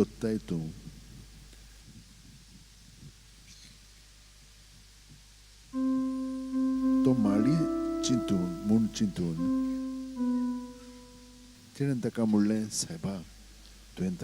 ಗೊತ್ತಾಯಿತು. तो माळी चिंतून म्हूण चिंतून तिणें ताका म्हणलें, सायबा तुवें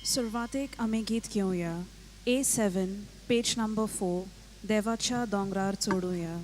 सुरवातेक आमी गीत घेवया. A7, पेज नंबर 4, देवाच्या दोंगरार चोडुया.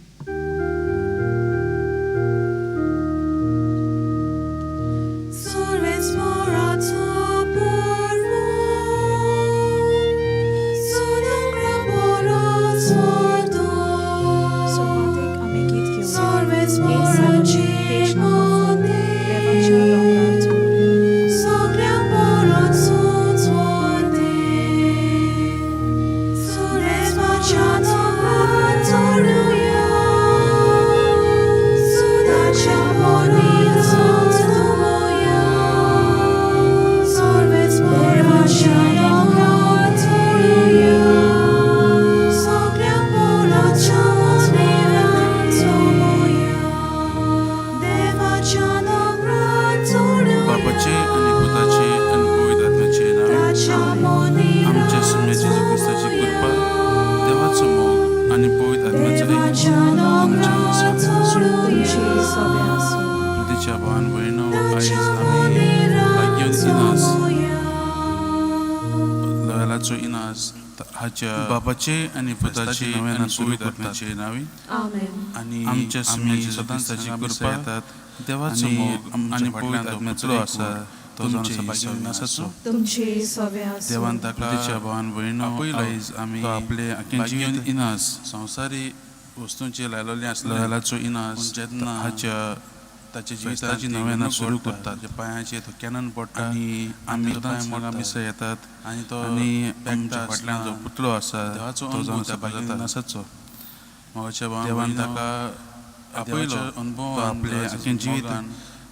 बाबाचे आणि पुताचे नव्यानं सुरू करण्याचे नावी आणि आमच्या स्मृती सदांची कृपा येतात देवाचं मोग आणि पवित्र आत्म्याचो असा तो तुमचे सवे आसूं. देवान ताका भावान भयणो आयज आमी आपले आख्खें जिवीत इनास संवसारी वस्तूंचे लायलोले आसलेलाचो इनास जेन्ना ताच्या जिविताची नव्यानं सुरू करतात त्या पांयाचे तो कॅनन पडटा आनी आमी मोगा मिसळ येतात आनी तो आमच्या फाटल्यान जो पुतळो आसा तो जावन त्या नासाचो मोगाच्या देवान ताका आपयलो अनुभव आपले आख्खें जिवीत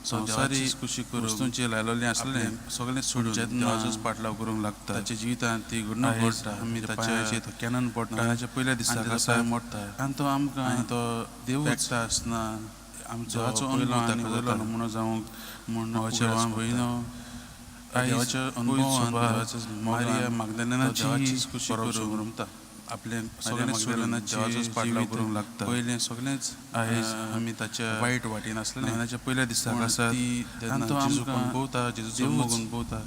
संवसारी खुशी वस्तूंचे लायलोले आसले सगळें सोडून जेन्ना पाटलाव करूंक लागता ताच्या जिवितांत ती घडणूक घडटा आमी ताचे तो कॅनन पडटा ताच्या पयल्या दिसा कसा मोडटा आनी तो आमकां तो देव एकटा आसना आमचो अनुभव नमुनो जावंक म्हूण देवाच्या भयणो देवाचो अनुभव मारिया मागदलेनाची खुशी करूंक रमता आपले सगळें देवाचोच पाटलाव करूंक लागता पयलें सगळेंच आयज आमी ताच्या वायट वाटेन आसलें ताच्या पयल्या दिसाक आसा आनी तो आमकां भोंवता जेजूचो मोग भोंवता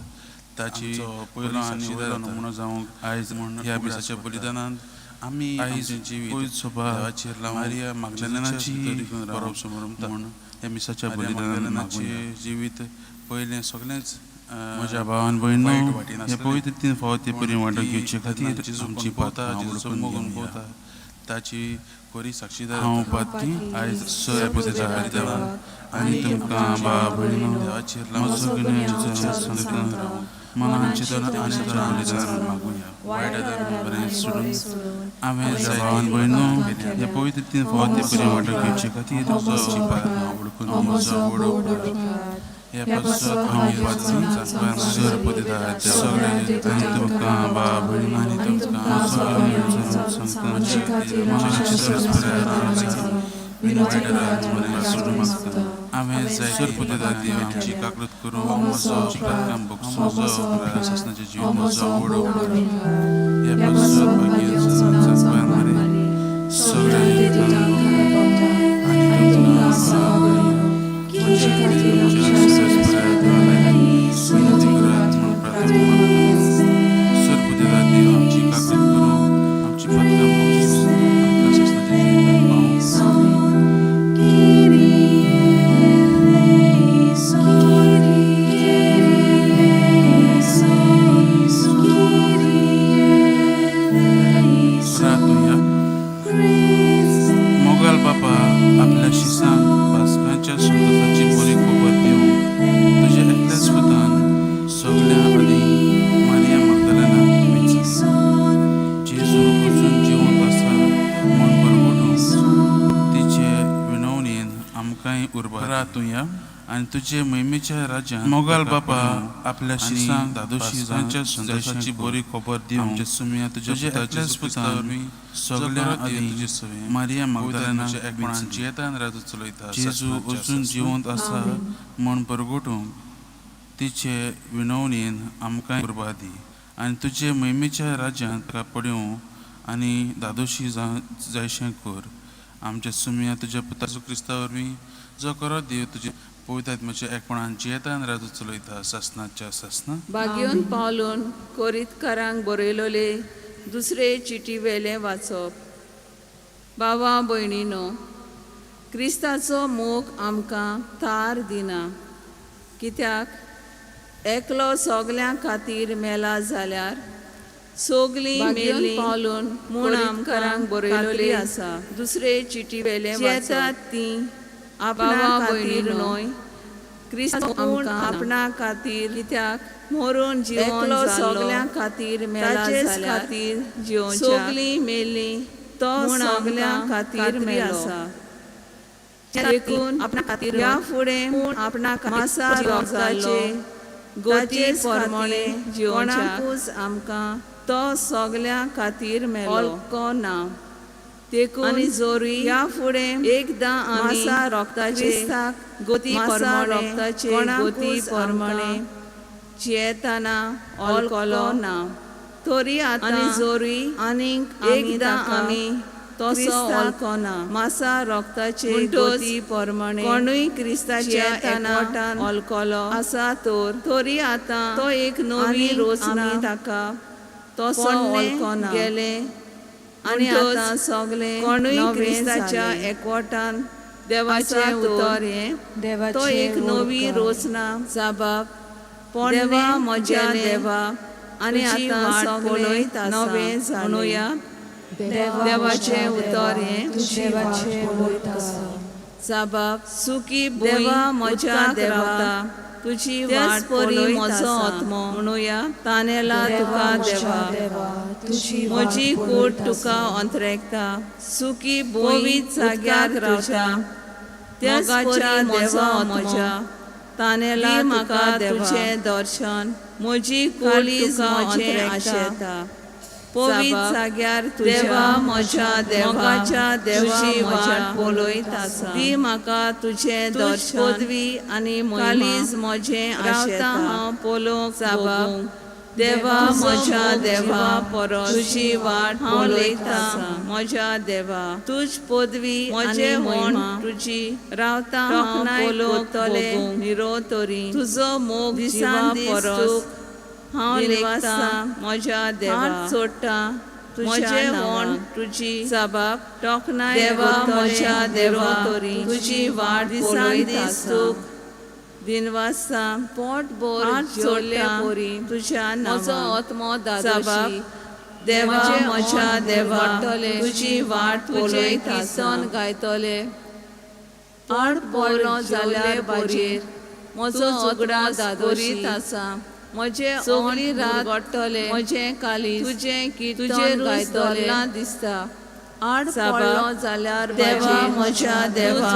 ताची पयलो आनी वयलो नमुनो जावंक आयज म्हूण ह्या दिसाच्या बलिदानांत आमी आयज जिवीत देवाचेर लावन मारिया मागदलेनाची बरोवप समोर म्हूण ह्या मिसाच्या बलिदानाची जिवीत पयलें सगळेंच म्हज्या भावान भयणो हे पवित्र 3 फावटी बरी वांटो घेवचे खातीर आमची भोंवता जेजूचो मोगून भोंवता ताची बरी साक्षीदार हांव पाती आयज सर एपिसोडार देवा आनी तुमकां भाव भयणो देवाचेर लावन मनांचे दोन आनी बलिदान मागुया वायट आदार बरें सोडून हांवें भावान भयणो हे पवित्र 3 फावटी बरी वांटो घेवचे खातीर आमची पात्रांव उडकून म्हजो वडो हे पासत हांव पाती सर पदिदार सगळे आनी तुमकां भाव भयणो आनी तुमकां मनांचे वायट आदार बरें सोडून मागता हांवें सर पदिदार देव आमची काकूत करूं म्हजो काम भोगसूं जो सासणाचें जिवीत म्हजो वडो हे पासत भाग्य सगळे आनी आणि तुझे महिमेच्या राज्यात मोगाल बापा आपल्या शिसांक दादोशी जांच्या संदेशाची बरी खबर दिवं आमच्या सुमिया तुझ्या पुताच्याच पुतावरवी सगळ्या आदी मारिया मागदलेना एकपणांची येतान रात चलयता जेजू अजून जिवंत आसा म्हूण परगटूंक तिचे विनवणेन आमकां कृपा दी आनी तुझे महिमेच्या राज्यांत पड्यो आनी दादोशी जायशें कर आमच्या सुमिया तुझ्या पुताचो क्रिस्ता वरवीं जो करो देव तुजे पवित्र आत्म्याच्या एकपणान जियेतान रात चलयता ससनाच्या ससना बागेवन पावलून कोरीतकारांक बरयलोले दुसरे चिटी वेले वाचप. बाबा भयणीनो, क्रिस्ताचो मोग आमकां थार दिना, कित्याक एकलो सगल्यां खातीर मेला जाल्यार सोगली मेली पावलून म्हूण आमकां बरयलोली आसा. दुसरे चिटी वेले येतात ती आपणा खातीर न्हय, क्रिस्त आपणा खातीर, कित्याक मरून जिवन सगल्यां खातीर मेला जाल्यार जिवन सोगली मेली तो सगल्यां खातीर मेलो. देखून आपणा खातीर या फुडें आपणा मासा रोगाचे गोती परमणे जिवनाकूच आमकां तो सगल्यां खातीर मेलो अल्को ना. देखून आनी जोरी या फुडें एकदां मासा रोगताचे गोती परमणे गोती परमणे जियेताना अल्कोलो ना. तोरी आतां जोरी आनीक एकदां आमी तसो अल्कोना मासा रोगताचे गोती परमणे कोणूय क्रिस्ताच्या एकवटान अल्कोलो आसा तोरी आतां तो एक नवी रोजना ताका तसो अल्कोना गेले आनी आतां सगले कोणूय क्रिस्ताच्या एकवटान देवाचे उतर हे तो एक नवी रोजना जाबाब देवा म्हज्या देवा आनी आतां सगळे नवे म्हणुया देवाचे उतर हे जाबाब सुखी देवा म्हज्या देवा तुझी वाट परी म्हजो आत्मो म्हणुया तानेला तुका देवा म्हजी कूड तुका अंतरेकता सुखी पवित्र जाग्यार रावता त्याच परी म्हजो म्हज्या तानेला म्हाका तुझे दर्शन म्हजी काळीज म्हजे आशेता पवित्र जाग्यार देवा म्हज्या देवाच्या देवाची वाट पळयत आसा ती म्हाका तुझे दर्शन पदवी आनी काळीज म्हजे आशेता हांव पळोवंक जाबाब देवा म्हज्या देवा परस तुजी वाट हांव लेता म्हज्या देवा तुज पदवी म्हजे म्हण तुजी रावता हांव पळोवतले निरोतरी तुजो मोग दिसान परस हांव लेता म्हज्या देवा सोडटा तुझे म्हण तुजी जाबाब टोखणाय देवा म्हज्या देवा तुजी वाट दिसान दीस दिनवासा पोट बोर जोडल्या पोरी तुझ्या म्हजो आत्मो दाबाब देवा म्हज्या देवा तुजी वाट पळयत आसन गायतले आड पडलो जाल्यार बाजेर म्हजो झगडा दादोरीत आसा म्हजे सगळी रात घडटले म्हजे काली तुझे की तुझे गायतले दिसता आड पडलो जाल्यार देवा म्हज्या देवा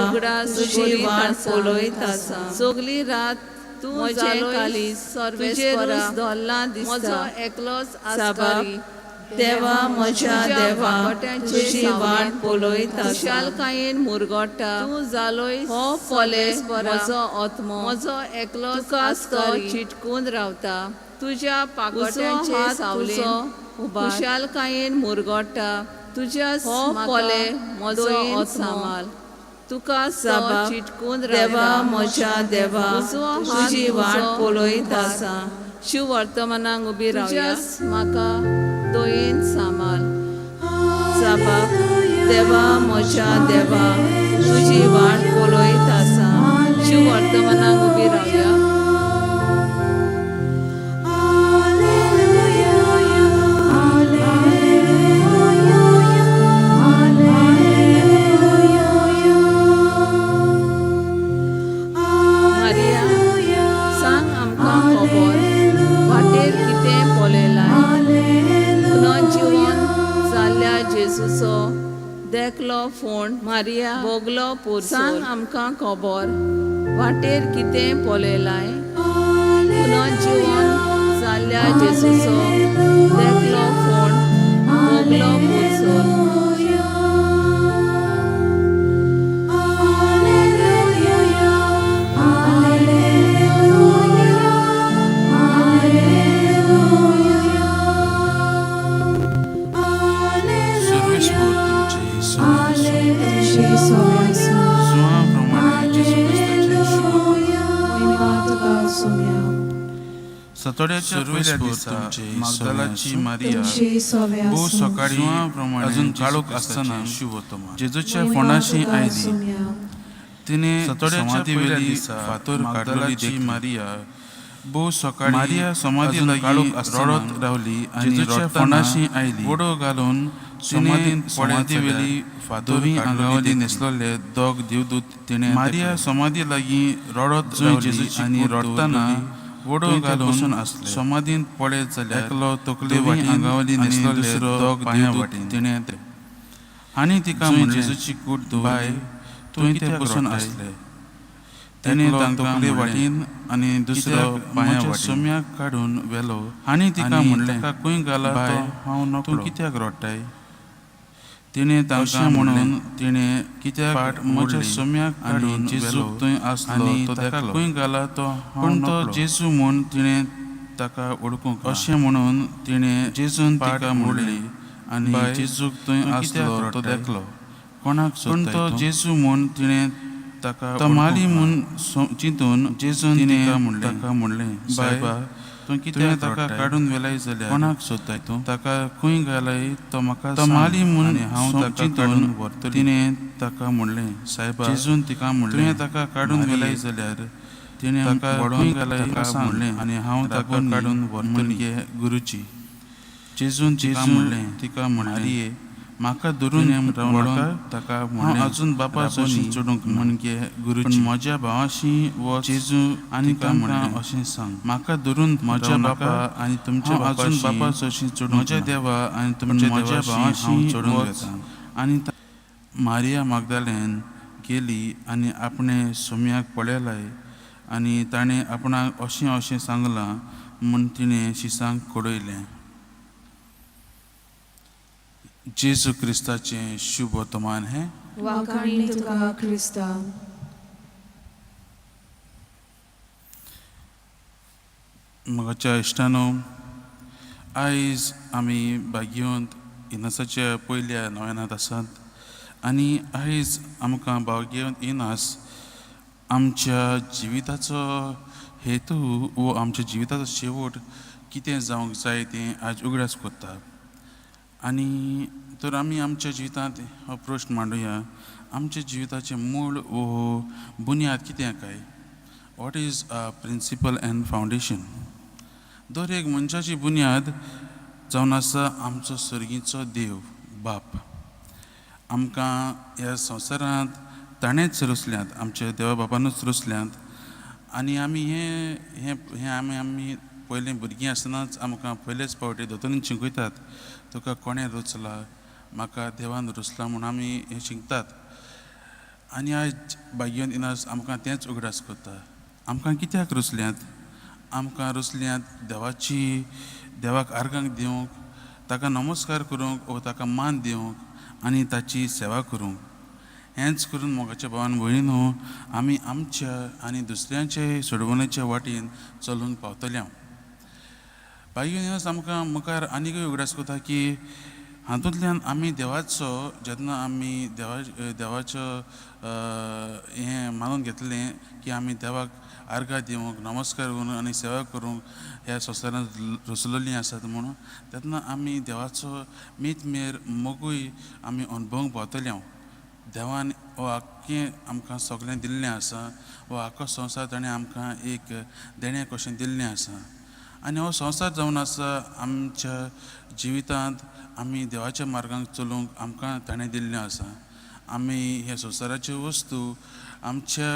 तुजी वाट पळयत आसा सगळी रात तूं म्हजे काली सर्वेस्परा धरला दिसता म्हजो एकलोच आसपारी देवा म्हज्या देवा तुजी वाट पळयत आसा खुशालकायेन मुरगोडटा तूं जालोय हो पोले म्हजो आत्मो म्हजो एकलोच आसपारी चिटकून रावता तुज्या पाकोट्यांचे सावले खुशालकायेन मुरगोडटा तुज्या हो पोले म्हजो आत्माल तुका साबा चिटकून देवा म्हज्या देवा तुजी वाट पळयत आसा शिव वर्तमानाक उबी रावया म्हाका दोयेन सांबाळ साबा देवा म्हज्या देवा तुजी वाट पळयत आसा शिव वर्तमानाक उबी रावया देखलो फोंड मारिया बोगलो पोर सांग आमकां खबर वाटेर कितें पळयलाय पुनर्जीवन जाल्ल्या जेजूचो देखलो फोंड बोगलो पोरसोर Zła promadzi Jezus Chrystusie, सतोड्याच्या पयल्या दिसा मागदलाची मारिया तुमचे सव्या भोव सकाळी अजून काळोख असताना जेजूच्या फोंडाशी आयली. तिने सतोड्याच्या वेळी फातर काढलेली मारिया भोव सकाळी मारिया समाधी लागीं रडत रावली आनी जेजूच्या फोंडाशी आयली. वडो घालून तिने पळयते वेळी फातोरी आंगावली न्हेसलेले दोग देवदूत तिणे मारिया समाधी लागीं रडत रावली आनी रडताना वडो घालून समाधीन पळयत जाल्यार एकलो तकले वाटेन आंगावली न्हेसलेले दोग देवदूत तिणे आनी तिका म्हणलें, जेजूची कूड बाय थंय ते बसून आसले. तिने तांकां तकले वाटेन आनी दुसऱ्या पांया वाटेन सोम्याक काडून व्हेलो आनी तिका म्हणलें, ताका खंय घाला बाय, हांव नकळो, तूं कित्याक रडटाय? तिने तांकां म्हणून तिणे कित्याक पाट म्हज्या सोम्याक काडून जेजू थंय आसलो तो देखलो, खंय घाला तो, पूण तो जेजू म्हूण तिणे ताका ओळखूंक अशें म्हणून तिणे जेजून तिका म्हणली आनी जेजूक थंय आसलो तो देखलो. कोणाक सोदताय? पूण तो जेजू म्हूण तिणे ताका तमाली म्हूण चिंतून जेजून तिणे ताका म्हणलें, सायबा तूं कित्याक ताका काडून व्हेलाय जाल्यार कोणाक सोदताय तूं? ताका खंय घालाय तो म्हाका तमाली म्हूण हांव ताका काडून व्हरतलें. तिणे ताका म्हणलें, सायबा जेजून तिका म्हणलें, तुवें ताका काडून व्हेलाय जाल्यार तिणे ताका खंय घालाय म्हणलें आनी हांव ताका काडून व्हरतलें गुरुची. जेजून तिका म्हणलें, तिका म्हणली, म्हाका धरून व्हडोन ताका म्हणलें, अजून बापा सोशी चोडूंक म्हणजे गुरुची. म्हज्या भावाशी वच जेजू आनी तांकां अशें सांग, म्हाका धरून म्हज्या बापा आनी तुमच्या अजून बापा सोशी चोडूंक, म्हज्या देवा आनी तुमच्या देवा भावाशी चोडूंक सांग. आनी मारिया मागदलेन गेली आनी आपणे सोम्याक पळयलाय आनी ताणें आपणाक अशें अशें सांगलां म्हूण तिणें शिसांक कळयलें. जेजू क्रिस्ताचें शुभ वर्तमान है. वाखाणी तुका क्रिस्ता. म्हज्या इश्टानो, आयज आमी भाग्यवंत इनसाच्या पयल्या नव्यानांत आसात आनी आयज आमकां भाग्यवंत इनास आमच्या जिविताचो हेतू वो आमच्या जिविताचो शेवट कितें जावंक जाय तें आज उगडास कोत्ता. आनी तर आमी आमच्या जिवितांत हो प्रश्न मांडुया, आमच्या जिविताचें मूळ वो बुन्याद कितें काय? What is a principle and foundation? दर एक मनशाची बुन्याद जावन आसा आमचो सर्गीचो देव बाप. आमकां ह्या संवसारांत ताणेंच रुसल्यांत, आमच्या देवा बापानूच रुसल्यांत आनी आमी हें आमी पयलें भुरगीं आसतनाच आमकां पयलेच फावटी दोतोरान शिकयतात, तुका कोणें रुचला, म्हाका देवान रुचला म्हूण आमी हें शिकतात. आनी आयज भाग्यवंत इनास आमकां तेंच उगडास कोत्ता. आमकां कित्याक रुचल्यांत? आमकां रुचल्यांत देवाक आर्गांक दिवंक, ताका नमस्कार करूंक वा ताका मान दिवंक आनी ताची सेवा करूंक. हेंच करून मोगाच्या भावान भयणीनो, आमी आमच्या आनी दुसऱ्यांचे सोडवणेच्या वाटेन चलूंक पावतले. भाग्यवंत आमकां मुखार आनीकय उगडास कोता की हातूंतल्यान आमी देवाचो, जेन्ना आमी देवाचो हें मानून घेतलें की आमी देवाक आर्गां दिवंक, नमस्कार करूंक आनी सेवा करूंक ह्या संवसारांत रुसलेलीं आसात म्हणून, तेन्ना आमी देवाचो मीत मोगूय आमी अणभवूंक पावतले. देवान हो आख्खें आमकां सगळें दिल्लें आसा, हो आख्खो संवसार ताणें आमकां एक देणें कशें दिल्लें आसा आनी हो संवसार जावन आसा आमच्या जिवितांत आमी देवाच्या मार्गांक चलूंक आमकां ताणें दिल्लें आसा. आमी ह्या संवसाराच्यो वस्तू आमच्या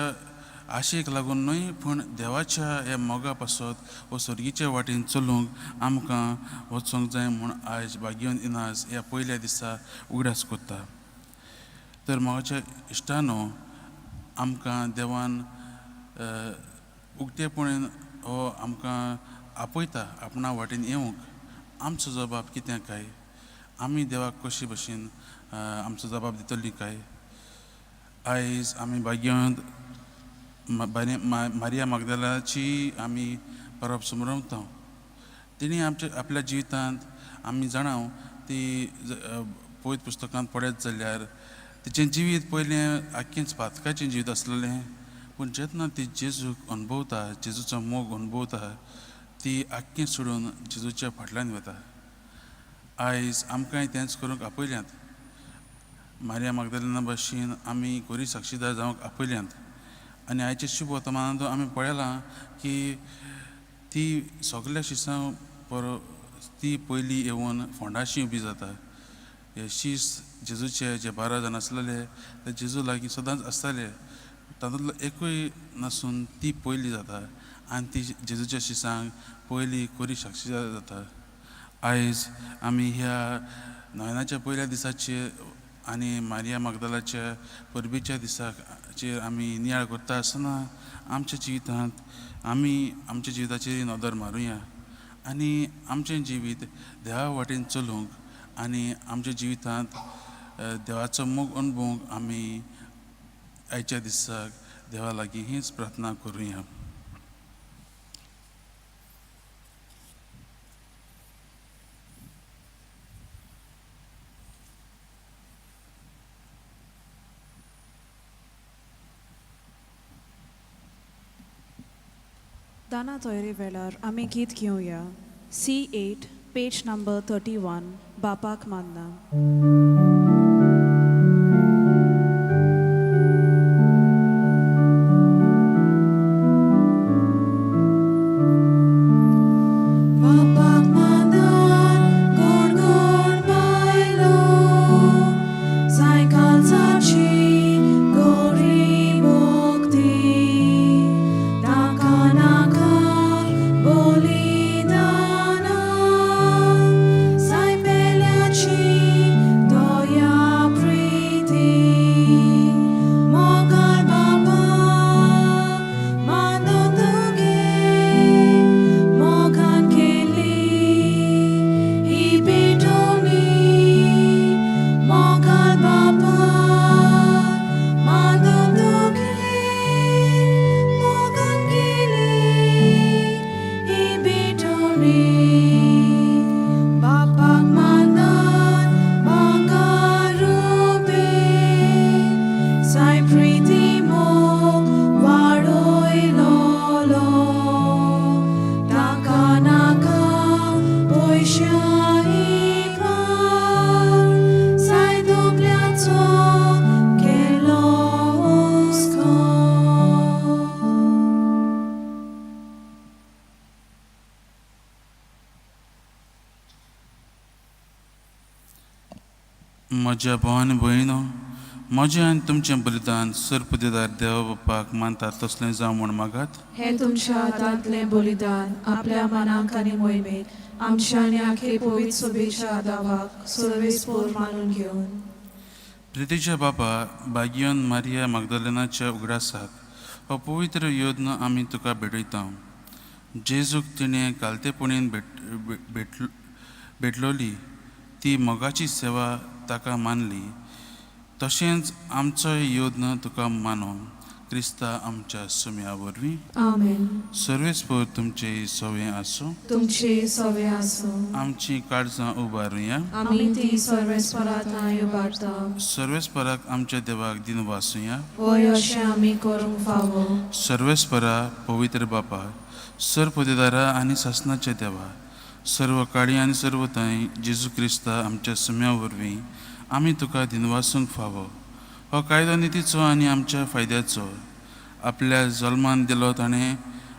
आशेक लागून न्हय, पूण देवाच्या ह्या मोगा पासत वो सर्गीच्या वाटेन चलूंक आमकां वचूंक जाय म्हूण आयज भाग्यवंत इनास ह्या पयल्या दिसा उगडास कोत्ता. तर म्हाज्या इश्टानो, आमकां देवान उक्तेपणीन हो आमकां आपयता आपणा वाटेन येवंक. आमचो जबाब कितें काय? आमी देवाक कशे भशेन आमचो जबाब दितली काय? आयज आमी भाग्यवंत मारिया मागदलाची आमी परब समरवता. तिणी आपल्या जिवितांत आमी जाणाव ती पवित्र पुस्तकांत पळयत जाल्यार तिचें जिवीत पयलें आख्खेंच पातकाचें जिवीत आसलेलें, पूण जेन्ना ती जेजूक अणभवता, जेजूचो मोग अणभवता, ती आख्खी सोडून जेजूच्या फाटल्यान वता. आयज आमकांय तेंच करूंक आपयल्यांत. मारिया मागदलेना भाशेन आमी कोरी साक्षीदार जावंक आपयल्यांत. आनी आयच्या शुभ वर्तमानांत आमी पळयलां की ती सगल्या शिसां ती पयलीं येवन फोंडाशी उबी जाता. हे शीस जेजूचे जे 12 जाण आसलेले ते जेजू लागीं सदांच आसताले. तातूंतलो एकूय नासून ती पयली जाता आनी ती जेजूच्या शिसांक पयली कोरी साक्षीदार जाता. आयज आमी ह्या नोयनाच्या पयल्या दिसाचेर आनी मारिया मागदलाच्या परबीच्या दिसाचेर आमी नियाळ करता आसतना आमच्या जिवितांत आमी आमच्या जिविताचेर नदर मारुया आनी आमचें जिवीत देवा वाटेन चलूंक आनी आमच्या जिवितांत देवाचो मोग अणभवूंक आमी आयच्या दिसाक देवा लागीं हीच प्रार्थना करुया. दाना तोयरे वेळार आमी गीत घेवया. C8 पेज नंबर 31 बापाक मानना. म्हज्या भावान भयणो, म्हजें आनी तुमचें बलिदान सर्पदेदार देवा बापाक मानतात तसलें जावं म्हूण मागात. हे तुमच्या हातांतलें बलिदान आपल्या मनाक आनी मोहिमेक आमच्या आनी आखे पवित्र सभेच्या आदावाक सर्वेस्पोर मानून घेवन. प्रितीच्या बापा, भाग्यवन मारिया मागदलेनाच्या उगडासाक हो पवित्र योद्न आमी तुका भेटयता. जेजूक तिणें कालतेपणीन भेटलोली ती मोगाची सेवा ताका मानली. तशेंच आमचो योद्न तुका मानो. क्रिस्ता आमच्या सुम्या वरवीं. आमेन. सर्वेस्पोर तुमचे सवे आसूं. तुमचे सवे आसूं. आमची काळजां उबारुया. आमी ती सर्वेस्परांत उबारता. सर्वेस्पराक आमच्या देवाक दिन वासुया. होय अशें आमी करूंक फावो. सर्वेस्परा पवित्र बापा, सर्पदेदारा आनी सासनाच्या देवा, सर्व काळी आनी सर्व थंय जेजू क्रिस्ता आमच्या सुम्या वरवीं आमी तुका दिनवासूंक फावो. हो कायदो नितीचो आनी आमच्या फायद्याचो. आपल्या जल्मान दिलो ताणें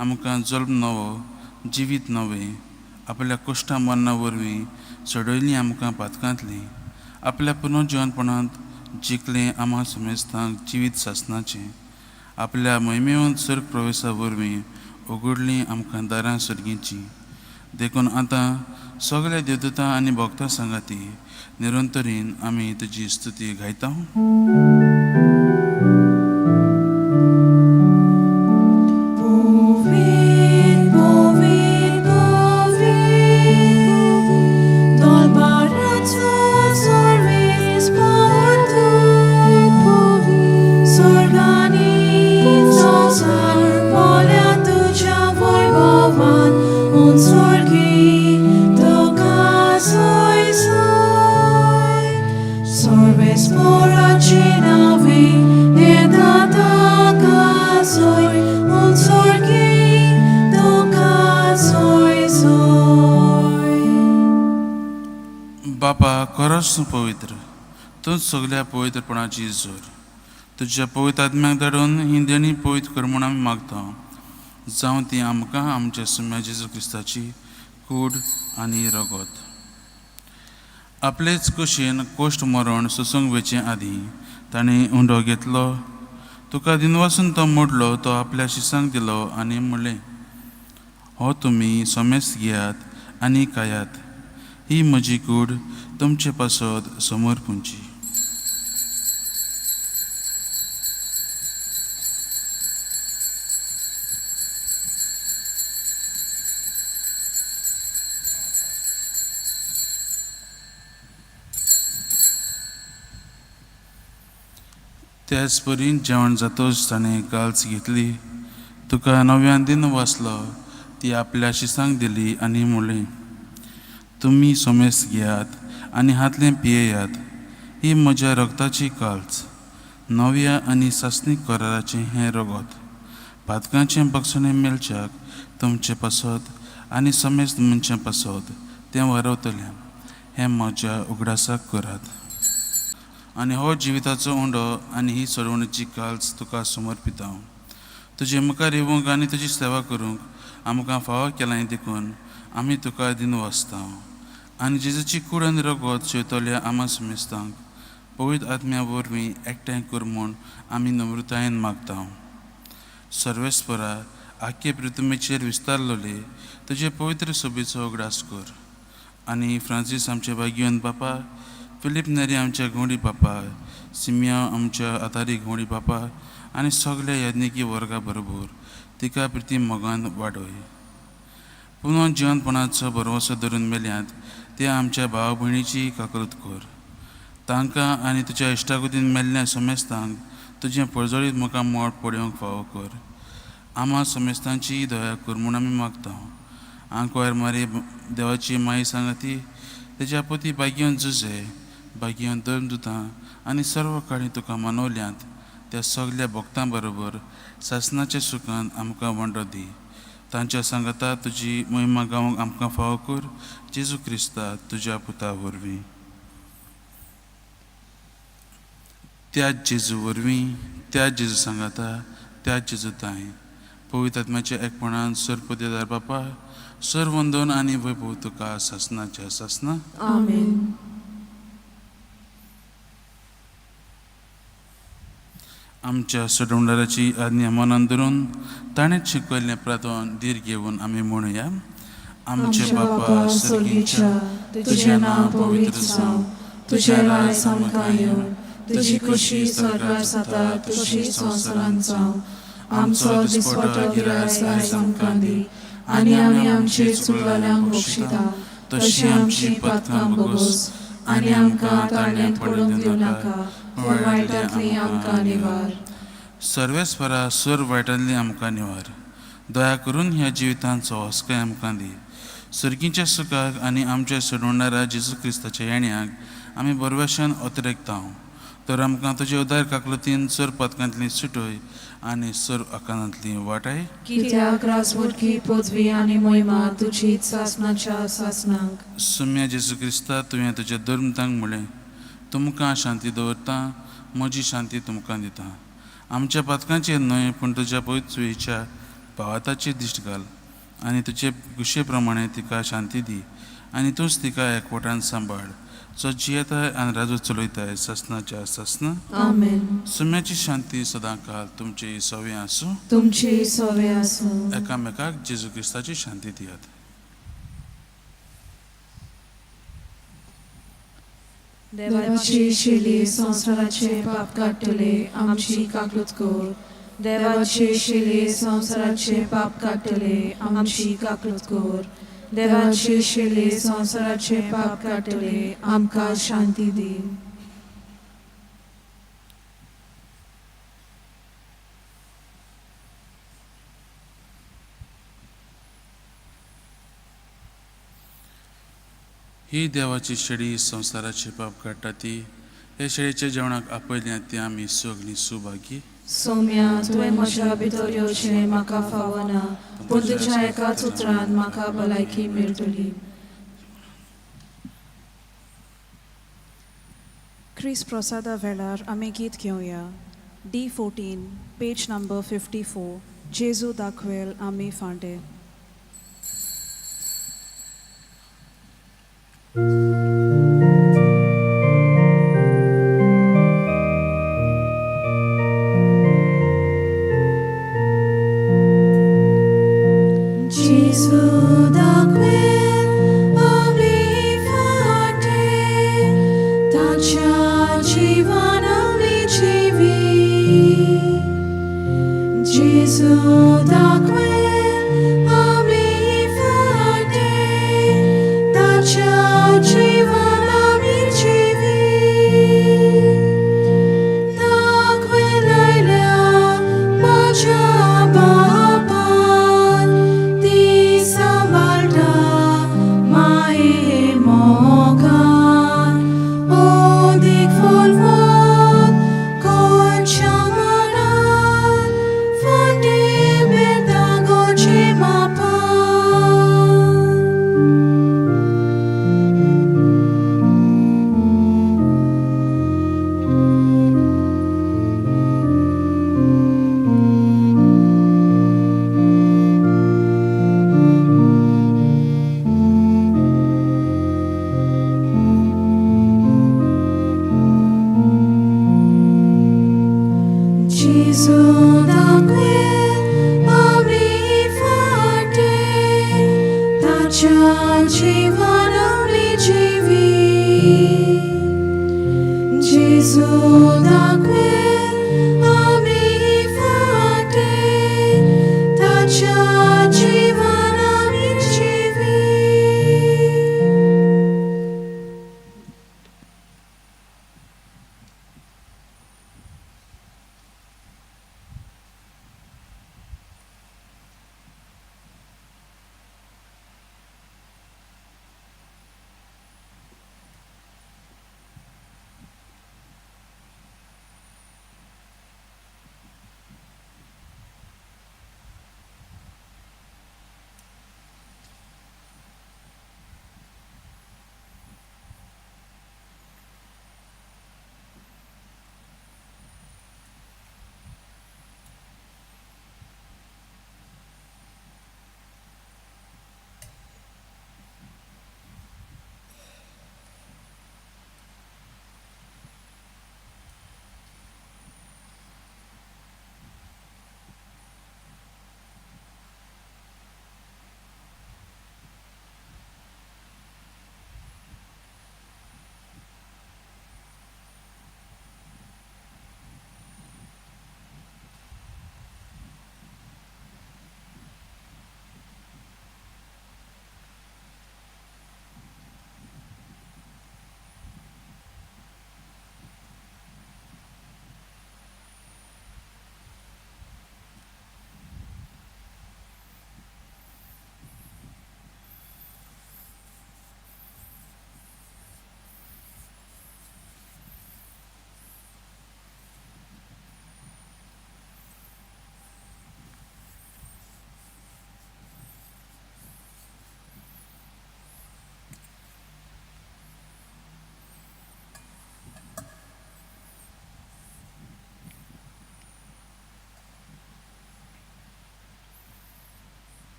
आमकां जल्म नवो, जिवीत नवें आपल्या कश्टां मरणा वरवीं चडयलीं आमकां पातकांतलीं. आपल्या पुनर्जीवनपणांत जिखलें आम्हा समेस्तांक जिवीत सासनाचें. आपल्या महिमेवंत सर्ग प्रवेशा वरवीं उगडलीं आमकां दारां सर्गींचीं. देखून आतां सगळ्या देवदूतां आनी भक्तां सांगाती निरंतरीन आमी तुजी स्तुती गायता. Soy देवास तूं पवित्र, तूंच सगळ्या पवित्रपणाची जोर. तुज्या पवित्र आत्म्याक धाडून ही देणी पवित्र कर म्हूण आमी मागता. जावं ती आमकां आमच्या सुम्या जेजू क्रिस्ताची कूड आनी रगत. आपलेच कुशीन कोश्ट मरण सोसूंक वेचे आदीं ताणें उंडो घेतलो. तुका दिनवासून तो मोडलो. तो आपल्या शिसांक दिलो आनी म्हणलें, हो तुमी सोमेस्त घेयात आनी खायात. ही म्हजी कूड तुमचे पासत समर्पूंची. त्याच परी जेवण जातोच ताणें काल्स घेतली. तुका नव्यान दिन वाचलो. ती आपल्या शिसांक दिली आनी म्हणलें, तुमी सोमेस्त घेयात आनी हातलें पियेयात. ही म्हज्या रगताची काल्स, नव्या आनी सासणीक कराराचें हें रगत. पातकांचें बक्षणें मेलच्याक तुमचे पासत आनी सोमेस्त मनशां पासत तें वारवतलें. हें म्हज्या उगडासाक करात. आनी हो जिविताचो उंडो आनी ही सोडवणेची काल्स तुका समर्पिता. तुजे मुखार येवंक आनी तुजी सेवा करूंक आमकां फावो केला हें देखून आमी तुका दिन वाचता. आनी जेजूची कूड आनी रगत शेवतल्या आमा समेस्तांक पवित्र आत्म्या वरवीं एकठांय कर म्हूण आमी नम्रतायेन मागता. सर्वेस्परा आख्खे पृथ्वीचेर विस्तारलोले तुजे पवित्र सोबीचो उगडास कर. आनी फ्रांसीस आमचे भाग्यवन बापा, फिलीप नेरी आमच्या घोवडी बापा, सिमिया आमच्या आतारी घोवडी बापा आनी सगळ्या यज्ञिकी वर्गा बरोबर तिका प्रिती मोगान वाडय. पुनः जिवनपणाचो भरवसो धरून मेल्यांत ते आमच्या भाव भयणीची काकूरत कर. तांकां आनी तुज्या इश्टागतीन मेल्ल्या समेस्तांक तुजें पळजळीत मुखार मोड पडोवंक फावो कर. आमा समेस्तांची दया कर म्हूण आमी मागता. आंकवार मारी देवाची माई सांगाती, तेज्या पती भाग्यवन जुजे, भाग्यवन धर्मदुतां आनी सर्व काळी तुका मानवल्यांत त्या सगळ्या भक्तां बरोबर सासणाच्या सुखान आमकां वांटो दी. तांच्या सांगाता तुजी महिमा गावंक आमकां फावो कर. जेजू क्रिस्ता तुज्या पुता वरवीं. त्याच जेजू वरवीं, त्याच जेजू सांगाता, त्याच जेजू ताय पवित्र आत्म्याच्या एकपणान सरपतेदार बापा, सर्वंदन आनी वैभव तुका सासणाच्या सासना. आमेन. आमच्या सोडवणाऱ्याची आज्ञा मनान धरून ताणेंच शिकयल्लें प्रार्थन धीर घेवन आमी म्हणुया. आमचे बापा सर्गीच्या, तुझें नांव पवित्र जावं. तुझें राज आमकां येवं. तुजी खुशी स्वर्गार जाता तशीच संवसारांत जावं. आमचो दिसपटो गिरायक आयज आमकां दी. आनी आमी आमचे चुकलेल्यांक बक्षिता तशी आमची पातकां भोगोस. आनी आमकां ताळण्यांत पडूंक दिवं नाका, पूण वायटांतली आमकां निवार. सर्वेस्परा सर वायटांतली आमकां निवार. दया करून ह्या जिवितांचो हस्काय आमकां दी. सर्गीच्या सुखाक आनी आमच्या सोडवणाऱ्या जेजू क्रिस्ताच्या येण्याक आमी बरवेशान अतिरेकता. तर आमकां तुजे उदार काकलुतीन सर पथकांतली सुटय आनी सर आकारांतली वाटाय. कित्याक राजमुडकी पदवी आनी मोहिमा तुजीच सासणाच्या सासणांक. सुम्या जेजू क्रिस्ता तुवें तुज्या धर्मतांक म्हणलें, तुमकां शांती दवरता, म्हजी शांती तुमकां दिता. आमच्या पथकांचेर न्हय पूण तुज्या पवित्रतेच्या भावाताचेर दिश्ट घाल आनी तुजे कुशे प्रमाणे तिका शांती दी. आनी तूंच तिका एकवटान सांबाळ, जो जियेताय आनी राजू चलयताय सासणाच्या सासना. आमेन. सुम्याची शांती सदां काल तुमची सवे आसूं. तुमची सवे आसूं. एकामेकाक जेजू क्रिस्ताची शांती दियात. देवाची शेली संवसाराचे पाप काडटले आमची काकूत कर. देवाची शेली संवसाराचे पाप काडटले आमची काकूत कर. देवाची शेली संवसाराचे पाप काडटले आमकां शांती दी. ही देवाची शेळी संवसाराचे पाप काडटा ती. हे शेळीच्या जेवणाक आपयल्या ती आमी सगळीं सुभागी. सौम्या, तुवें म्हज्या भितर येवचें म्हाका फावना, पूण तुज्या एकाच उतरान म्हाका भलायकी मेळटली. क्रिस प्रसादा वेळार आमी गीत घेवया D14 पेज नंबर 54 जेजू दाखवेल आमी फांटे.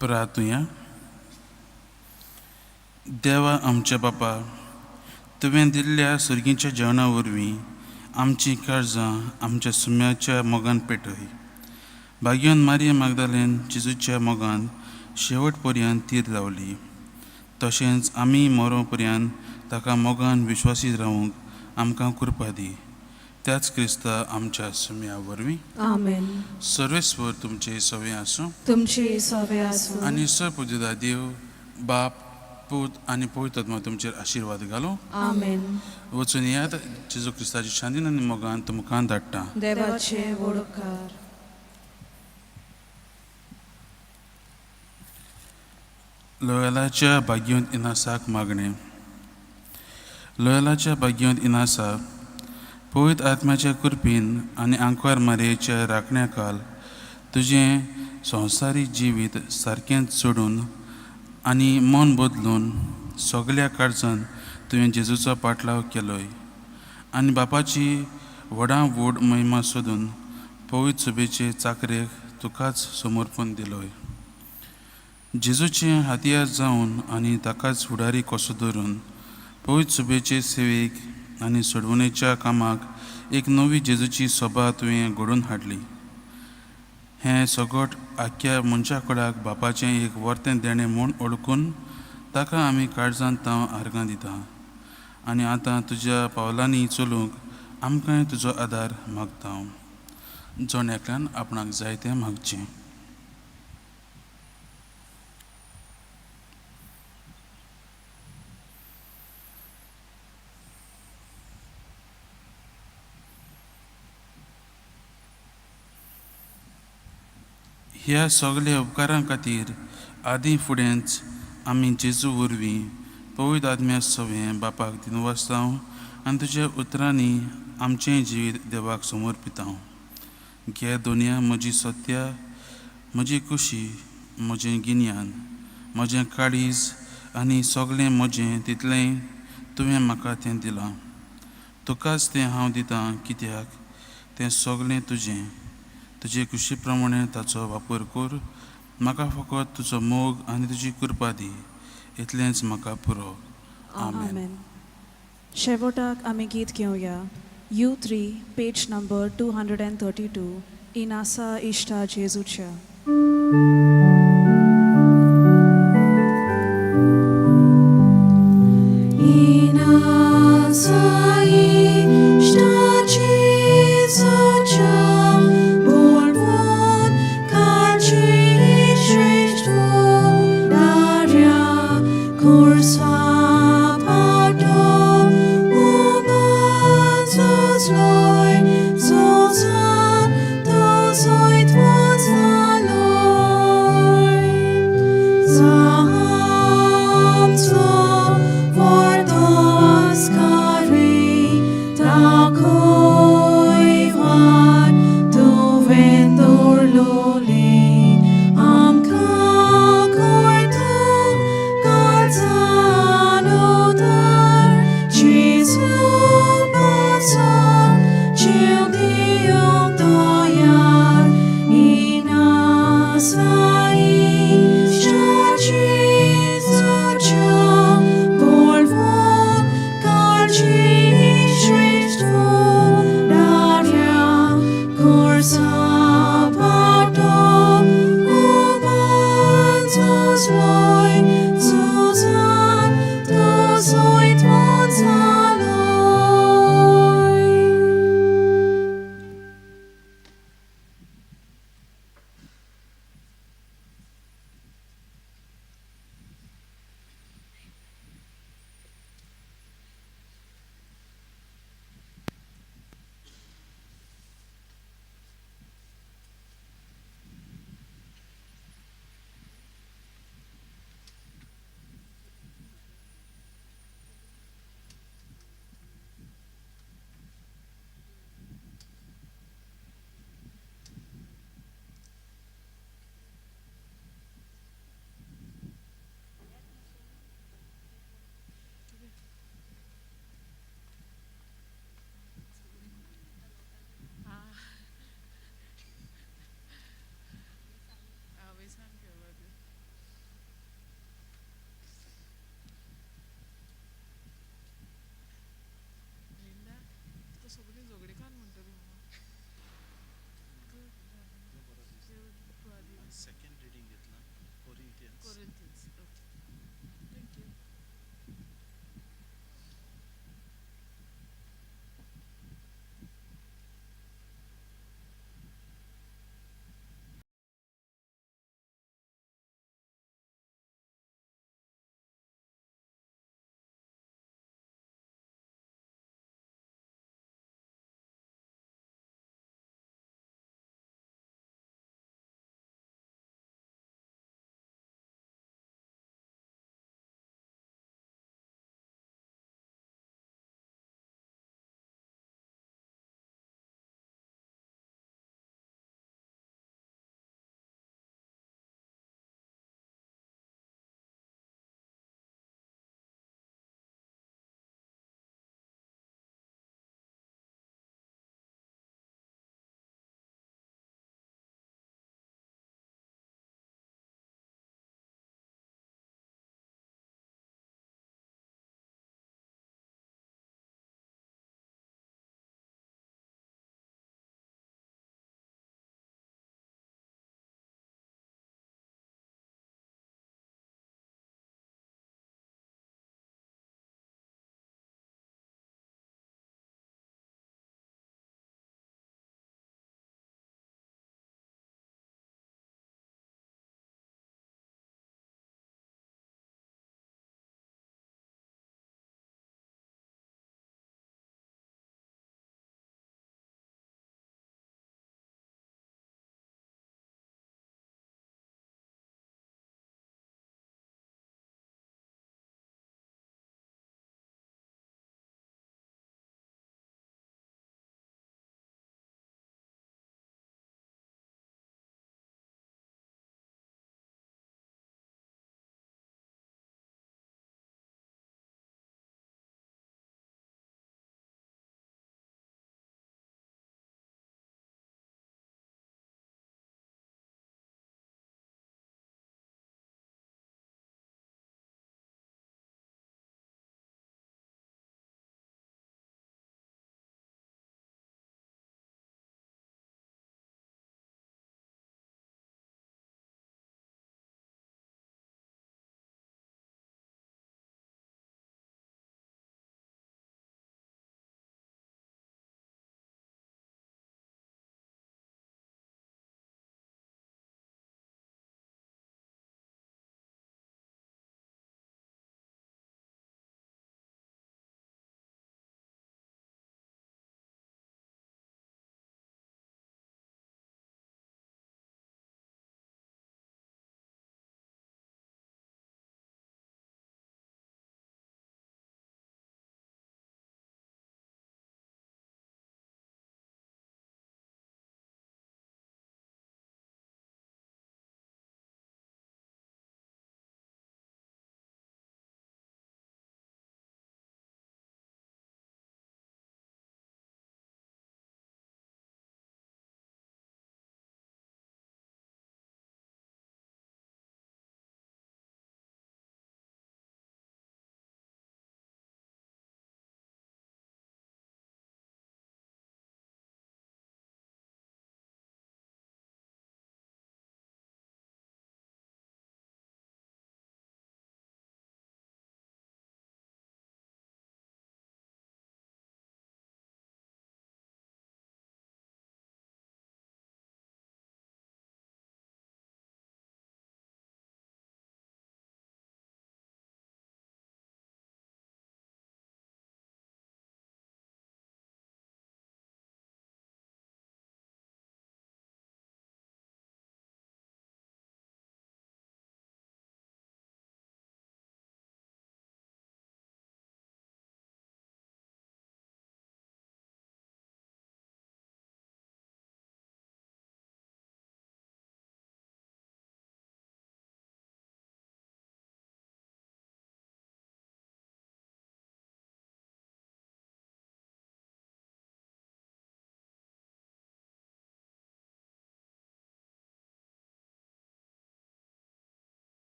प्रार्थुया. देवा आमच्या बापा, तुवें दिल्ल्या सुरगीच्या जेवणा वरवीं आमची काळजां आमच्या सुम्याच्या मोगान पेटय. भाग्यवान मारिया मागदालेन जेजूच्या मोगान शेवट पर्यंत तीर लावली. तशेंच आमी मरो पर्यंत ताका मोगान विश्वासीत रावूंक आमकां कृपा दी. त्याच क्रिस्ता आमच्या सुम्या वरवीं आमेन. सर्वेस्वर तुमचे सवे आसूं तुमची सवे आसूं आनी सर्वपुजदा देव बाप पूत आनी पवित्र आत्मा तुमचेर आशिर्वाद घालो. आमेन. वचून येयात जेजू क्रिस्ताची शांतीन आनी मोगान तुमकां धाडटा. देवाचे वडकार. लोयलाच्या भाग्यवंत इनासाक मागणे. लोयलाच्या भाग्यवंत इनासा, पवित्र आत्म्याच्या कृपेन आनी आंकवार मारयेच्या राखण्या खाल तुजें संवसारी जिवीत सारकेंच सोडून आनी मन बदलून सगल्या काळजान तुवें जेजूचो पाटलाव केलोय आनी बापाची व्हडां व्हड महिमा सोदून पवित्र सुबेचे चाकरेक तुकाच समर्पण दिलोय. जेजूचें हातयार जावन आनी ताकाच फुडारी कसो धरून पवित्र सुबेचे सेवेक आनी सोडवणेच्या कामाक एक नवी जेजूची सभा तुवें घडोवन हाडली. हें सगट आख्या मनशा कडेन बापाचें एक वर्तें देणें म्हूण ओळखून ताका आमी काळजांत तांव आर्गां दिता आनी आतां तुज्या पावलांनी चलूंक आमकांय तुजो आदार मागता. जण एकल्यान आपणाक जाय तें मागचें. ह्या सगळ्या उपकारां खातीर आदीं फुडेंच आमी जेजू वरवीं पवित्र आत्म्या सवें बापाक दिनवासतां आनी तुज्या उतरांनी आमचें जिवीत देवाक समर्पिता. घे दोनया म्हजी सत्या, म्हजी खुशी, म्हजें गिन्यान, म्हजें काळीज आनी सगळें म्हजें तितलें तुवें म्हाका तें दिलां. तुकाच तें हांव दितां कित्याक तें सगळें तुजें. तुजे खुशी प्रमाणे ताचो वापर कर. म्हाका फकत तुजो मोग आनी तुजी कृपा दी. इतलेंच म्हाका पुरो. आमेन. शेवटाक आमी गीत घेवया. U3 पेज नंबर 232 इनासा इश्टा जेजूच्या.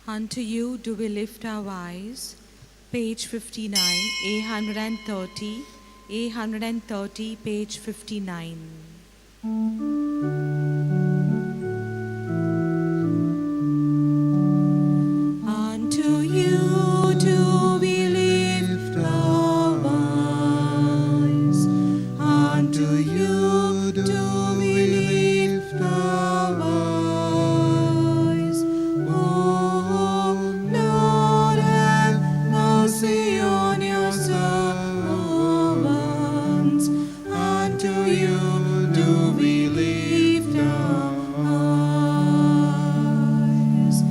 Unto you do we lift our eyes. Page 59, A130, A130, page 59. Unto you do we lift our eyes. Unto you do we lift our eyes. O Lord, have mercy on your servants. Unto you do we lift our eyes.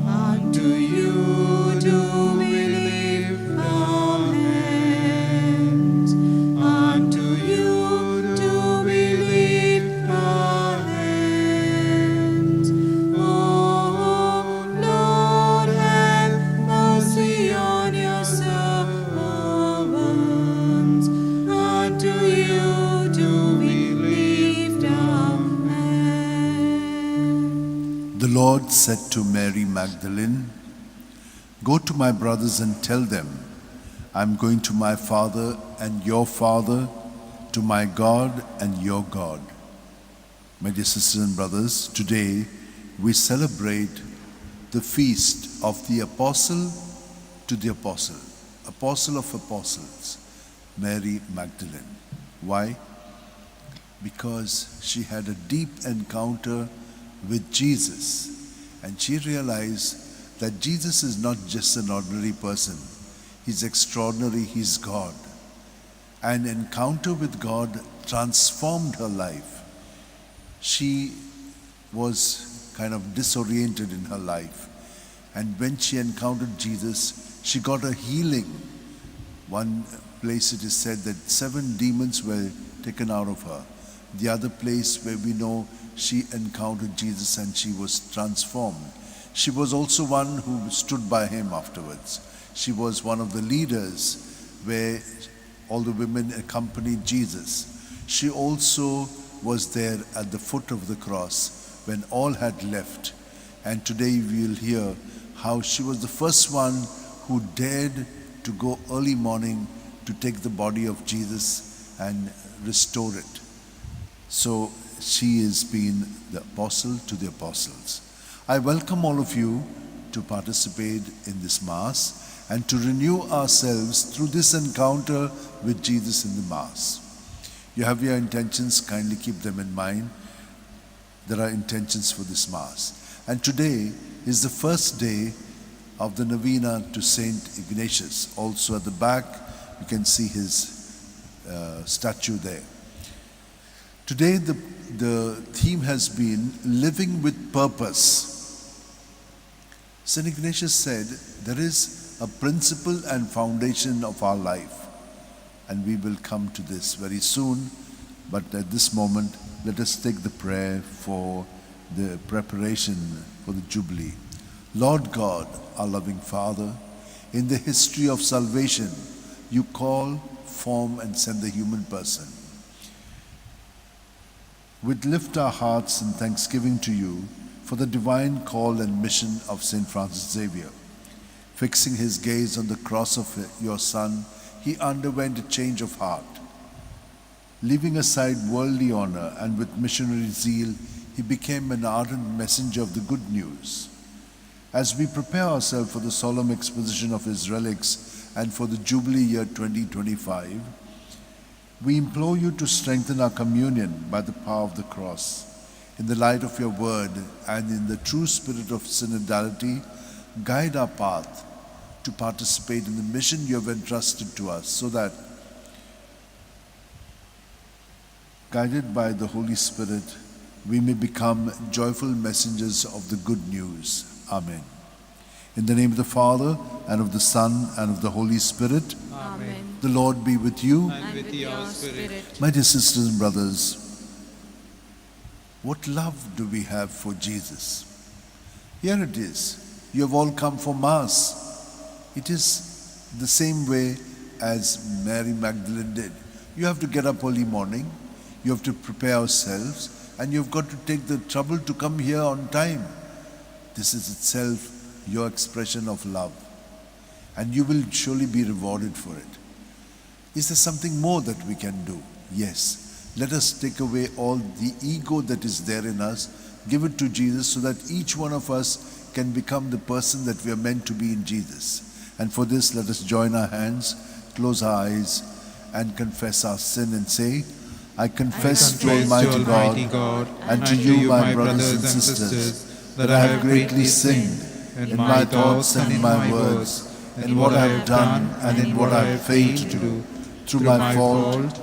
Unto you do we lift our hands. Unto you do we lift our hands. Oh Lord, have mercy on your servants. Unto you do we lift our hands. The Lord said to Mary Magdalene, "Go to my brothers and tell them, I'm going to my Father and your Father, to my God and your God." My dear sisters and brothers, today we celebrate the feast of the Apostle to the Apostle, Apostle of Apostles, Mary Magdalene. Why? Because she had a deep encounter with Jesus, and she realized that Jesus is not just an ordinary person. He's extraordinary, he's God. An encounter with God transformed her life. She was kind of disoriented in her life, and when she encountered Jesus, she got a healing. One place it is said that 7 demons were taken out of her. The other place where we know she encountered Jesus and she was transformed. She was also one who stood by him afterwards. She was one of the leaders where all the women accompanied Jesus. She also was there at the foot of the cross when all had left. And today we'll hear how she was the first one who dared to go early morning to take the body of Jesus and restore it. So she has been the apostle to the apostles. I welcome all of you to participate in this Mass and to renew ourselves through this encounter with Jesus in the Mass. You have your intentions, kindly keep them in mind. There are intentions for this Mass. And today is the first day of the novena to Saint Ignatius. Also at the back, you can see his statue there. Today the theme has been living with purpose. St. Ignatius said there is a principle and foundation of our life, and we will come to this very soon. But at this moment, let us take the prayer for the preparation for the Jubilee. Lord God, our loving Father, in the history of salvation, you call, form, and send the human person. We lift our hearts in thanksgiving to you for the divine call and mission of St. Francis Xavier. Fixing his gaze on the cross of your Son, he underwent a change of heart. Leaving aside worldly honor and with missionary zeal, he became an ardent messenger of the good news. As we prepare ourselves for the solemn exposition of his relics and for the Jubilee year 2025, we implore you to strengthen our communion by the power of the cross. In the light of your word and in the true spirit of synodality, guide our path to participate in the mission you have entrusted to us, so that, guided by the Holy Spirit, we may become joyful messengers of the good news. Amen. In the name of the Father, and of the Son, and of the Holy Spirit. Amen. The Lord be with you. And with your spirit. My dear sisters and brothers, what love do we have for Jesus? Here it is. You have all come for Mass. It is the same way as Mary Magdalene did. You have to get up early morning, you have to prepare yourselves, and you've got to take the trouble to come here on time. This is itself your expression of love, and you will surely be rewarded for it. Is there something more that we can do? Yes. Let us take away all the ego that is there in us, give it to Jesus, so that each one of us can become the person that we are meant to be in Jesus. And for this, let us join our hands, close our eyes, and confess our sin and say, I confess to Almighty God and to you, my brothers and sisters, that I have greatly sinned in my thoughts and in my words, in what I have done and in what I have failed to do, through my fault,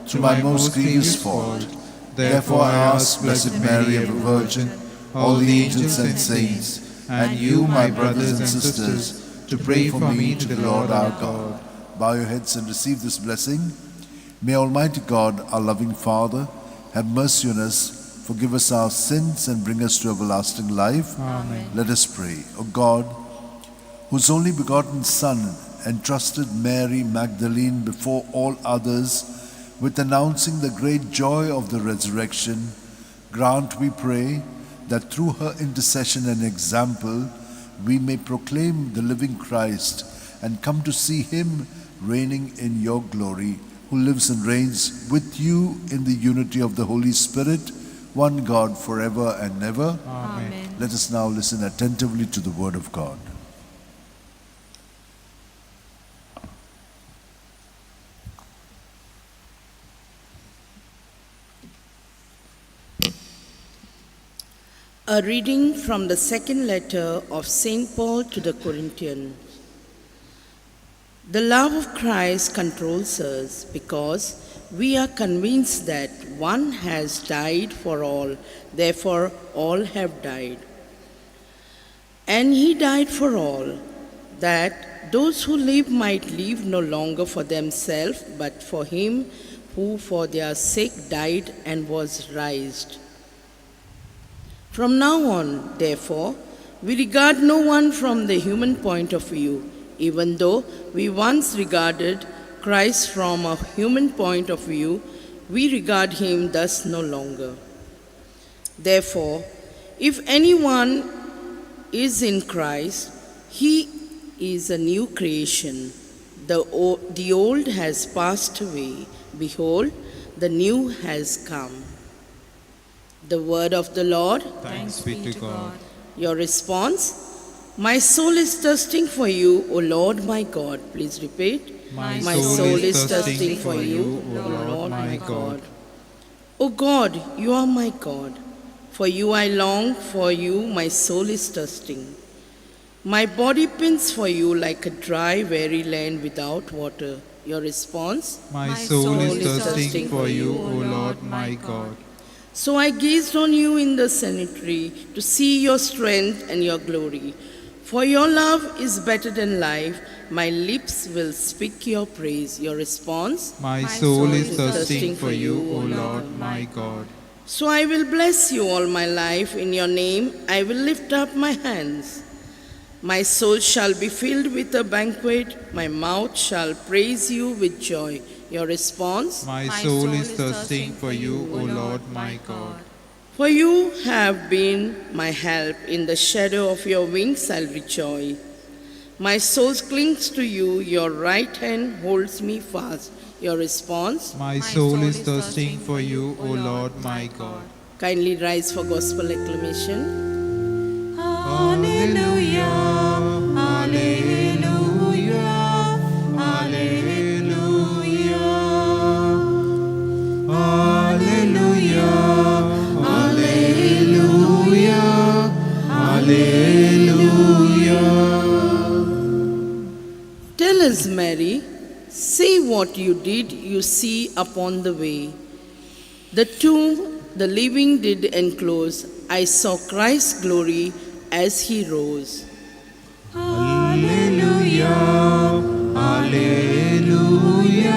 through my most grievous fault. Therefore I ask Blessed Mary, ever Virgin, all the angels and saints, and you, my brothers and sisters, to pray for me to the Lord our God. Bow your heads and receive this blessing. May Almighty God, our loving Father, have mercy on us, forgive us our sins, and bring us to everlasting life. Amen. Let us pray. O God, whose only begotten Son entrusted Mary Magdalene before all others with announcing the great joy of the resurrection, grant, we pray, that through her intercession and example we may proclaim the living Christ and come to see him reigning in your glory, who lives and reigns with you in the unity of the Holy Spirit, one God, forever and ever. Amen. Let us now listen attentively to the word of God. A reading from the second letter of St. Paul to the Corinthians. The love of Christ controls us because we are convinced that one has died for all, therefore all have died. And he died for all, that those who live might live no longer for themselves, but for him who for their sake died and was raised. From now on, therefore, we regard no one from the human point of view, even though we once regarded Christ from a human point of view, we regard him thus no longer. Therefore, if anyone is in Christ, he is a new creation. The old has passed away. Behold, the new has come. The word of the Lord. Thanks be to God. Your response? My soul is thirsting for you, O Lord my God. Please repeat. My soul is thirsting for you, O Lord my God. O God, you are my God. For you I long, for you my soul is thirsting. My body pines for you like a dry, weary land without water. Your response? My soul is thirsting for you, O Lord my God. So I gazed on you in the cemetery to see your strength and your glory. For your love is better than life. My lips will speak your praise. Your response? My soul is thirsting for you, O Lord my God. So I will bless you all my life. In your name I will lift up my hands. My soul shall be filled with a banquet. My mouth shall praise you with joy. Your response? My soul is thirsting for you, O Lord my God. For you have been my help. In the shadow of your wings I'll rejoice. My soul clings to you. Your right hand holds me fast. Your response? My soul is thirsting for you, O Lord my God. Kindly rise for gospel acclamation. Alleluia, Alleluia, Alleluia, Alleluia, Alleluia, Alleluia. Tell us, Mary, say what you did you see upon the way. The tomb the living did enclose. I saw Christ's glory as he rose. Alleluia, Alleluia,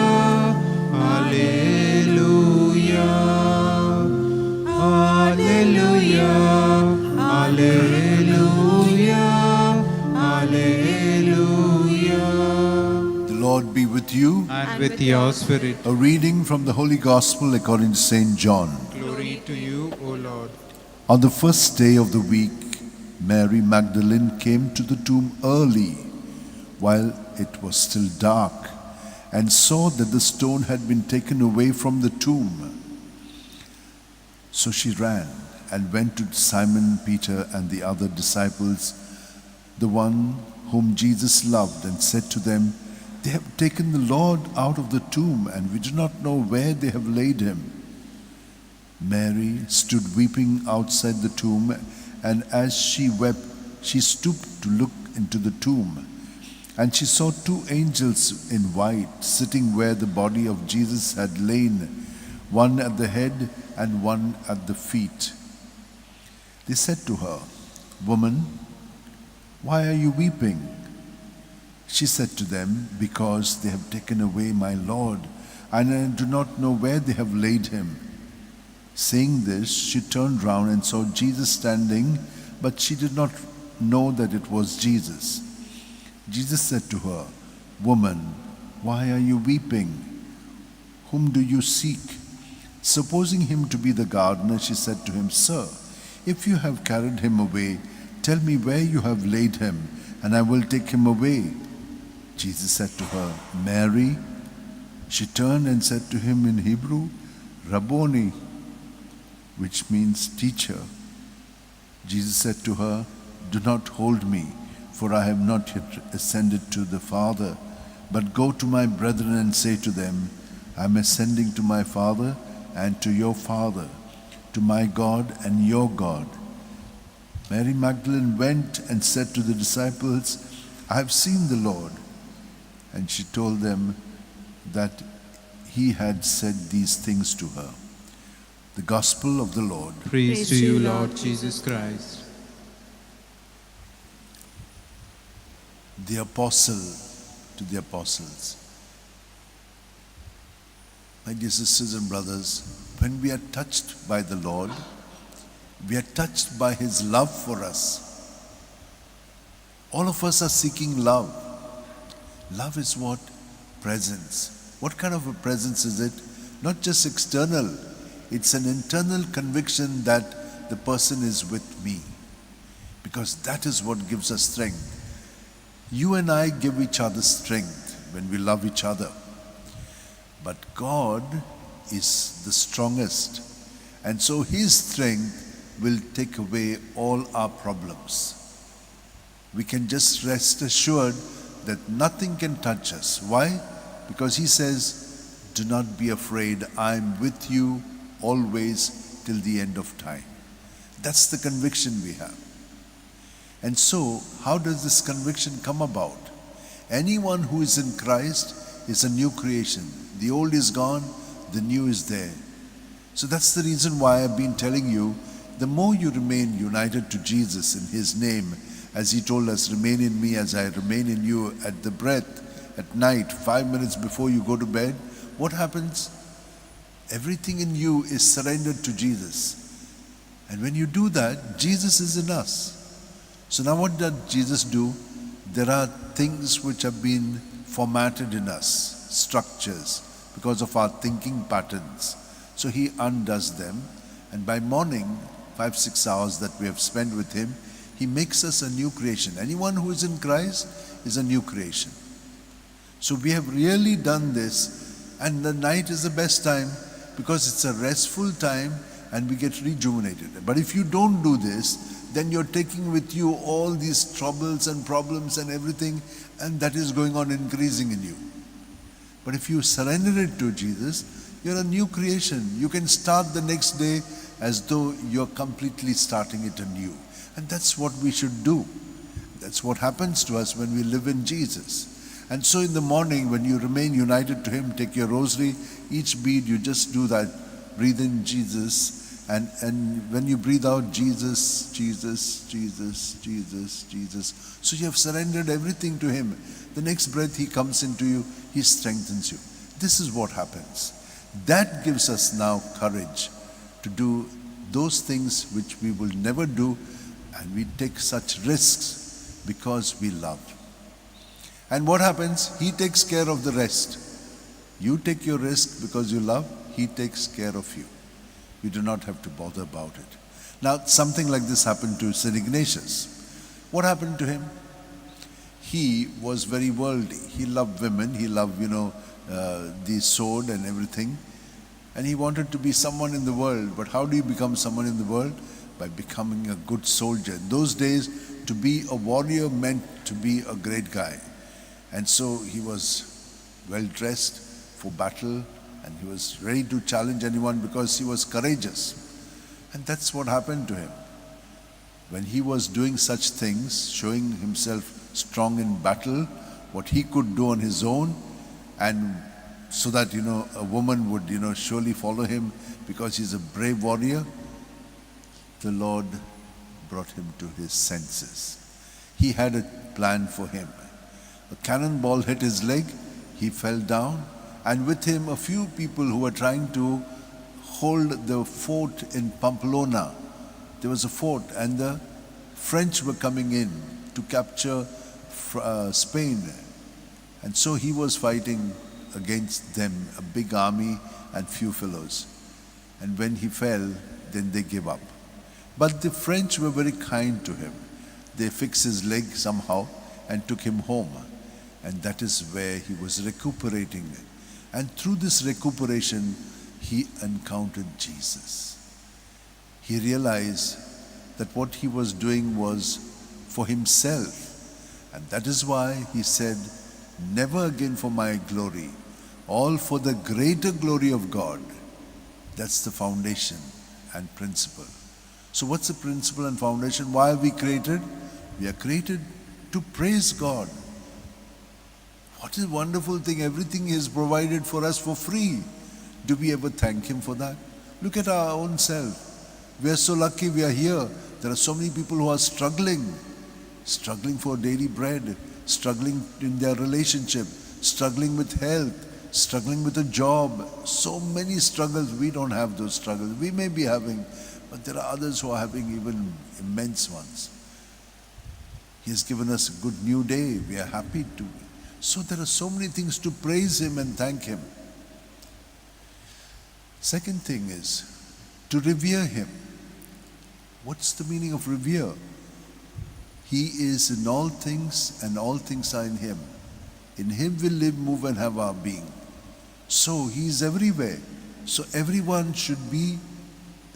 Alleluia, Alleluia, Alleluia, Alleluia. The Lord be with you. And with your spirit. A reading from the Holy Gospel according to St. John. Glory to you, O Lord. On the first day of the week, Mary Magdalene came to the tomb early, while it was still dark, and saw that the stone had been taken away from the tomb. So she ran and went to Simon Peter and the other disciples, the one whom Jesus loved, and said to them, "They have taken the Lord out of the tomb, and we do not know where they have laid him." Mary stood weeping outside the tomb, and as she wept, she stooped to look into the tomb. And she saw two angels in white sitting where the body of Jesus had lain, one at the head and one at the feet. They said to her, "Woman, why are you weeping?" She said to them, "Because they have taken away my Lord, and I do not know where they have laid him." Saying this, she turned round and saw Jesus standing, but she did not know that it was Jesus. Jesus said to her, "Woman, why are you weeping? Whom do you seek?" Supposing him to be the gardener, she said to him, "Sir, if you have carried him away, tell me where you have laid him, and I will take him away." Jesus said to her, "Mary." She turned and said to him in Hebrew, "Rabboni," which means teacher. Jesus said to her, "Do not hold me, for I have not yet ascended to the Father, but go to my brethren and say to them, I am ascending to my Father and to your Father, to my God and your God." Mary Magdalene went and said to the disciples, "I have seen the Lord." And she told them that he had said these things to her. The Gospel of the Lord. Praise to you, Lord Jesus Christ. The Apostle to the Apostles. My dear sisters and brothers, when we are touched by the Lord, we are touched by His love for us. All of us are seeking love. Love is what? Presence. What kind of a presence is it? Not just external. It's an internal conviction that the person is with me. Because that is what gives us strength. You and I give each other strength when we love each other. But God is the strongest. And so His strength will take away all our problems. We can just rest assured that nothing can touch us. Why? Because He says, "Do not be afraid, I am with you always till the end of time." That's the conviction we have. And so, how does this conviction come about? Anyone who is in Christ is a new creation. The old is gone, the new is there. So that's the reason why I've been telling you, the more you remain united to Jesus in His name, as He told us, "Remain in me as I remain in you," at the breath, at night, 5 minutes before you go to bed, what happens? Everything in you is surrendered to Jesus. And when you do that, Jesus is in us. So now what does Jesus do? There are things which have been formatted in us, structures, because of our thinking patterns. So He undoes them, and by morning, 5-6 hours that we have spent with Him, He makes us a new creation. Anyone who is in Christ is a new creation. So we have really done this, and the night is the best time because it's a restful time and we get rejuvenated. But if you don't do this, then you're taking with you all these troubles and problems and everything, and that is going on increasing in you. But if you surrender it to Jesus, you're a new creation. You can start the next day as though you're completely starting it anew. And that's what we should do. That's what happens to us when we live in Jesus. And so in the morning, when you remain united to Him, take your rosary, each bead you just do that, breathe in Jesus, and when you breathe out, Jesus, Jesus, Jesus, Jesus, Jesus. So you have surrendered everything to Him. The next breath He comes into you, He strengthens you. This is what happens. That gives us now courage to do those things which we will never do, and we take such risks because we love. And what happens? He takes care of the rest. You take your risk because you love, He takes care of you. You do not have to bother about it. Now, something like this happened to St. Ignatius. What happened to him? He was very worldly. He loved women. He loved, the sword and everything. And he wanted to be someone in the world. But how do you become someone in the world? By becoming a good soldier. In those days, to be a warrior meant to be a great guy. And so he was well dressed for battle, and he was ready to challenge anyone because he was courageous. And that's what happened to him. When he was doing such things, showing himself strong in battle, what he could do on his own, and so that, a woman would, surely follow him because he's a brave warrior, the Lord brought him to his senses. He had a plan for him. A cannonball hit his leg, he fell down, and with him a few people who were trying to hold the fort in Pamplona. There was a fort, and the French were coming in to capture Spain. And so he was fighting against them, a big army and few fellows. And when he fell, then they gave up. But the French were very kind to him. They fixed his leg somehow and took him home. And that is where he was recuperating. And through this recuperation, he encountered Jesus. He realized that what he was doing was for himself. And that is why he said, never again for my glory, all for the greater glory of God. That's the foundation and principle. So what's the principle and foundation? Why are we created? We are created to praise God. What a wonderful thing. Everything is provided for us for free. Do we ever thank Him for that? Look at our own self. We are so lucky we are here. There are so many people who are struggling for daily bread, struggling in their relationship, struggling with health, struggling with a job. So many struggles. We don't have those struggles. We may be having, but there are others who are having even immense ones. He has given us a good new day. We are happy to. So there are so many things to praise Him and thank Him. Second thing is to revere Him. What's the meaning of revere? He is in all things, and all things are in Him. In Him we live, move, and have our being. So He is everywhere. So everyone should be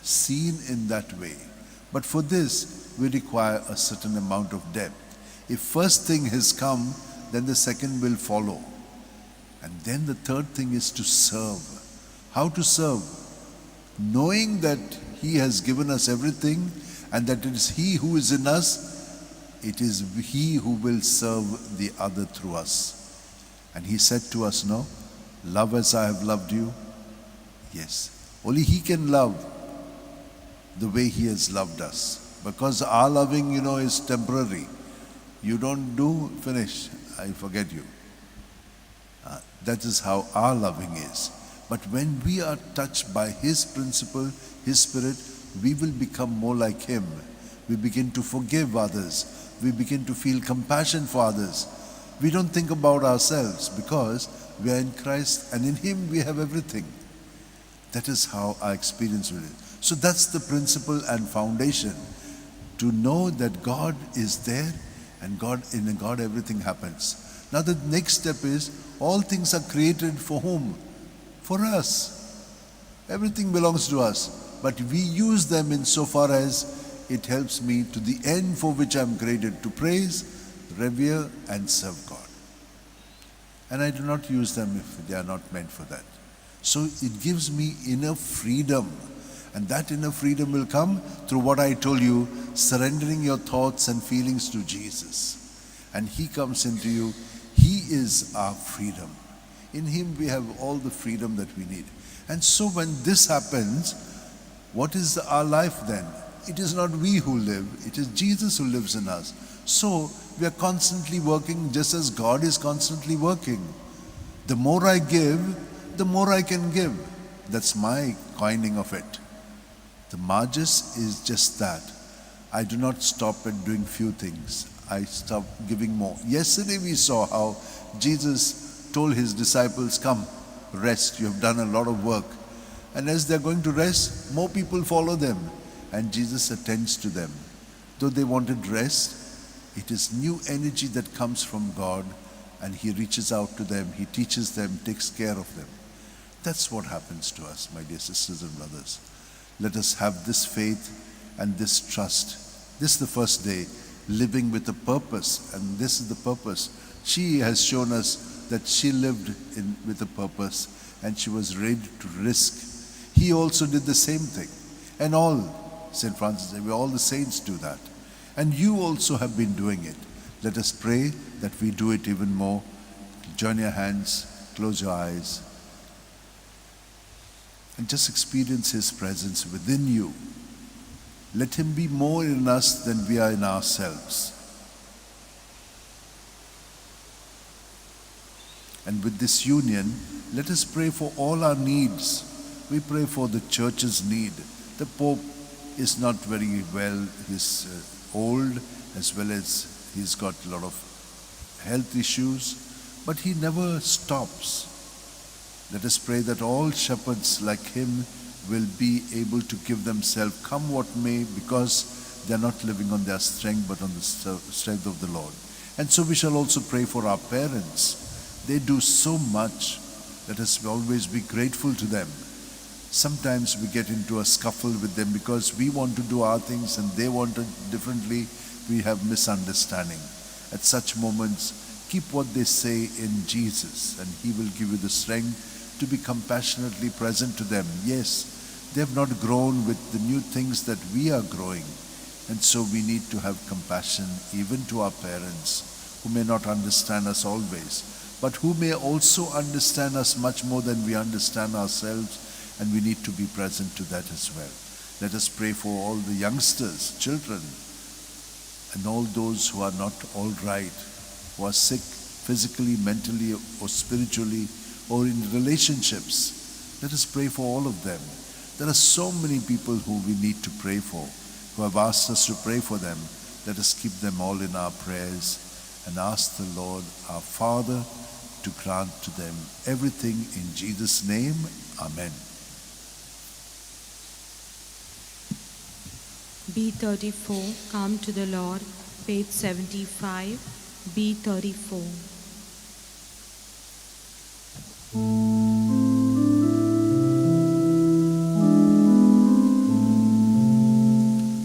seen in that way. But for this, we require a certain amount of depth. If first thing has come, then the second will follow. And then the third thing is to serve. How to serve? Knowing that He has given us everything, and that it is He who is in us, it is He who will serve the other through us. And He said to us, no, love as I have loved you. Yes, only He can love the way He has loved us. Because our loving, is temporary. You don't do, finish, I forget you. That is how our loving is. But when we are touched by His principle, His Spirit, we will become more like Him. We begin to forgive others. We begin to feel compassion for others. We don't think about ourselves because we are in Christ, and in Him we have everything. That is how our experience will be. So that's the principle and foundation. To know that God is there, and in God everything happens. Now the next step is, all things are created for whom? For us. Everything belongs to us. But we use them insofar as it helps me to the end for which I am created, to praise, revere, and serve God. And I do not use them if they are not meant for that. So it gives me inner freedom. And that inner freedom will come through what I told you, surrendering your thoughts and feelings to Jesus. And He comes into you. He is our freedom. In Him we have all the freedom that we need. And so when this happens, what is our life then? It is not we who live, it is Jesus who lives in us. So we are constantly working just as God is constantly working. The more I give, the more I can give. That's my coining of it. The Magus is just that. I do not stop at doing few things. I stop giving more. Yesterday we saw how Jesus told His disciples, come, rest, you have done a lot of work. And as they're going to rest, more people follow them. and Jesus attends to them. Though they wanted rest, it is new energy that comes from God, and He reaches out to them, He teaches them, takes care of them. That's what happens to us, my dear sisters and brothers. Let us have this faith and this trust. This is the first day, living with a purpose, and this is the purpose. She has shown us that she lived with a purpose, and she was ready to risk. He also did the same thing. And all, St. Francis Xavier, all the saints do that. And you also have been doing it. Let us pray that we do it even more. Join your hands, close your eyes, and just experience His presence within you. Let Him be more in us than we are in ourselves. And with this union, let us pray for all our needs. We pray for the church's need. The Pope is not very well. He's old, as well as he's got a lot of health issues, but he never stops. Let us pray that all shepherds like him will be able to give themselves, come what may, because they are not living on their strength, but on the strength of the Lord. And so we shall also pray for our parents. They do so much. Let us always be grateful to them. Sometimes we get into a scuffle with them because we want to do our things and they want it differently. We have misunderstanding. At such moments, keep what they say in Jesus, and He will give you the strength to be compassionately present to them. Yes, they have not grown with the new things that we are growing, and so we need to have compassion even to our parents who may not understand us always, but who may also understand us much more than we understand ourselves, and we need to be present to that as well. Let us pray for all the youngsters, children, and all those who are not all right, who are sick physically, mentally, or spiritually, or in relationships. Let us pray for all of them. There are so many people who we need to pray for, who have asked us to pray for them. Let us keep them all in our prayers and ask the Lord, our Father, to grant to them everything in Jesus' name. Amen. B34, Come to the Lord, page 75, B34.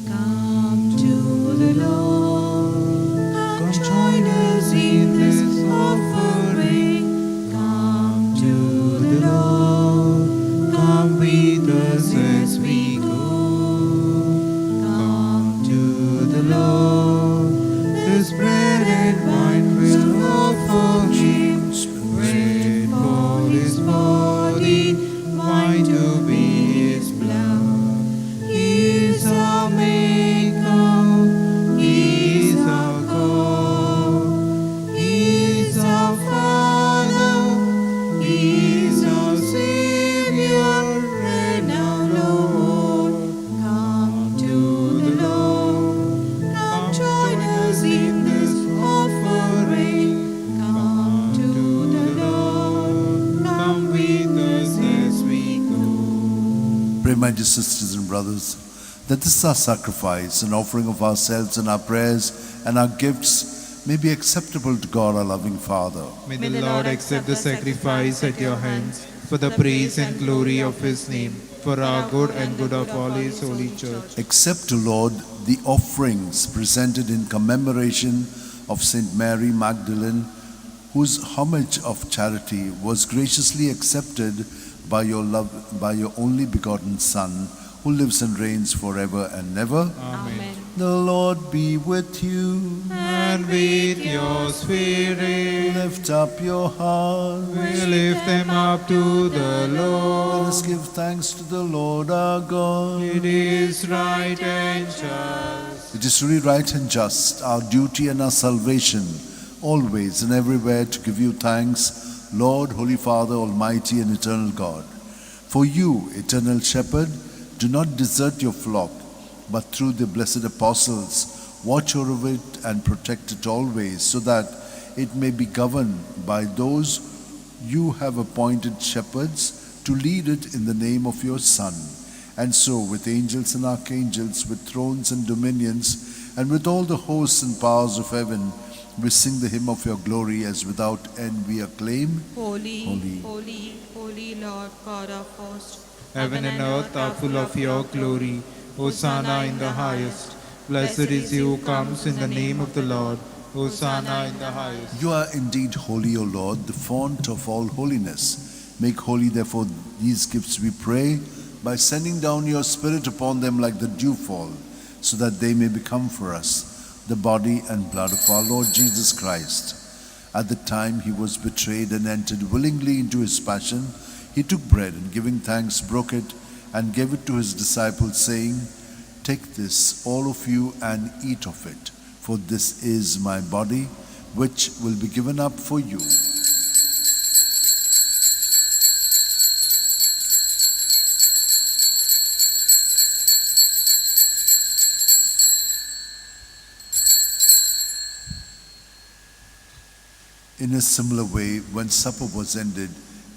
Come to the Lord, come join us in this offering. Come to the Lord, come with us as we go. Come to the Lord, this bread and wine will offer Him. Bread for His body, wine to be His blood. He is our Maker, He is our God, He is our Father, He is our Savior and our Lord. Come to the Lord, come join us in this offering. Come to the Lord, come with us as we go. Pray, my dear sisters and brothers, that this our sacrifice and offering of ourselves and our prayers and our gifts may be acceptable to God, our loving Father. May the Lord accept the sacrifice at your hands for the praise and glory of His name, for our good and good of all His holy church. Accept, O Lord, the offerings presented in commemoration of Saint Mary Magdalene, whose homage of charity was graciously accepted by your only begotten Son, who lives and reigns forever and ever. Amen. The Lord be with you. And with your spirit, Lift up your hearts. we lift them up to the Let Lord. us give thanks to the Lord our God. It is right and just. It is truly right and just, our duty and our salvation, always and everywhere to give you thanks, Lord, Holy Father, Almighty and eternal God. For you, eternal Shepherd, do not desert your flock, but through the blessed apostles, watch over it and protect it always, so that it may be governed by those you have appointed shepherds to lead it in the name of your Son, And so with angels and archangels, with thrones and dominions, and with all the hosts and powers of heaven, we sing the hymn of your glory as without end we acclaim. Holy, Holy. holy, holy Lord God of hosts. Heaven and earth are full of your glory. Hosanna in the highest. Blessed is he who comes in the name of the Lord. Hosanna in the highest. You are indeed holy, O Lord, the font of all holiness. Make holy, therefore, these gifts, we pray, by sending down your Spirit upon them like the dewfall, so that they may become for us the body and blood of our Lord Jesus Christ. At the time he was betrayed and entered willingly into his passion, he took bread and giving thanks broke it and gave it to his disciples, saying, "Take this, all of you, and eat of it, for this is my body, which will be given up for you." In a similar way, when supper was ended,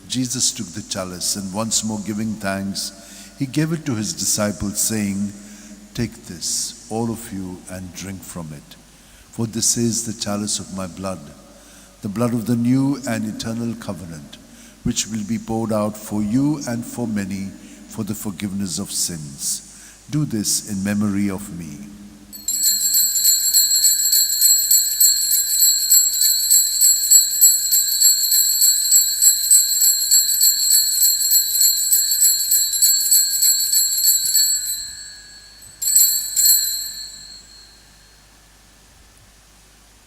Jesus took the chalice, and once more giving thanks, he gave it to his disciples, saying, "Take this, all of you, and drink from it. For this is the chalice of my blood, the blood of the new and eternal covenant, which will be poured out for you and for many for the forgiveness of sins. Do this in memory of me."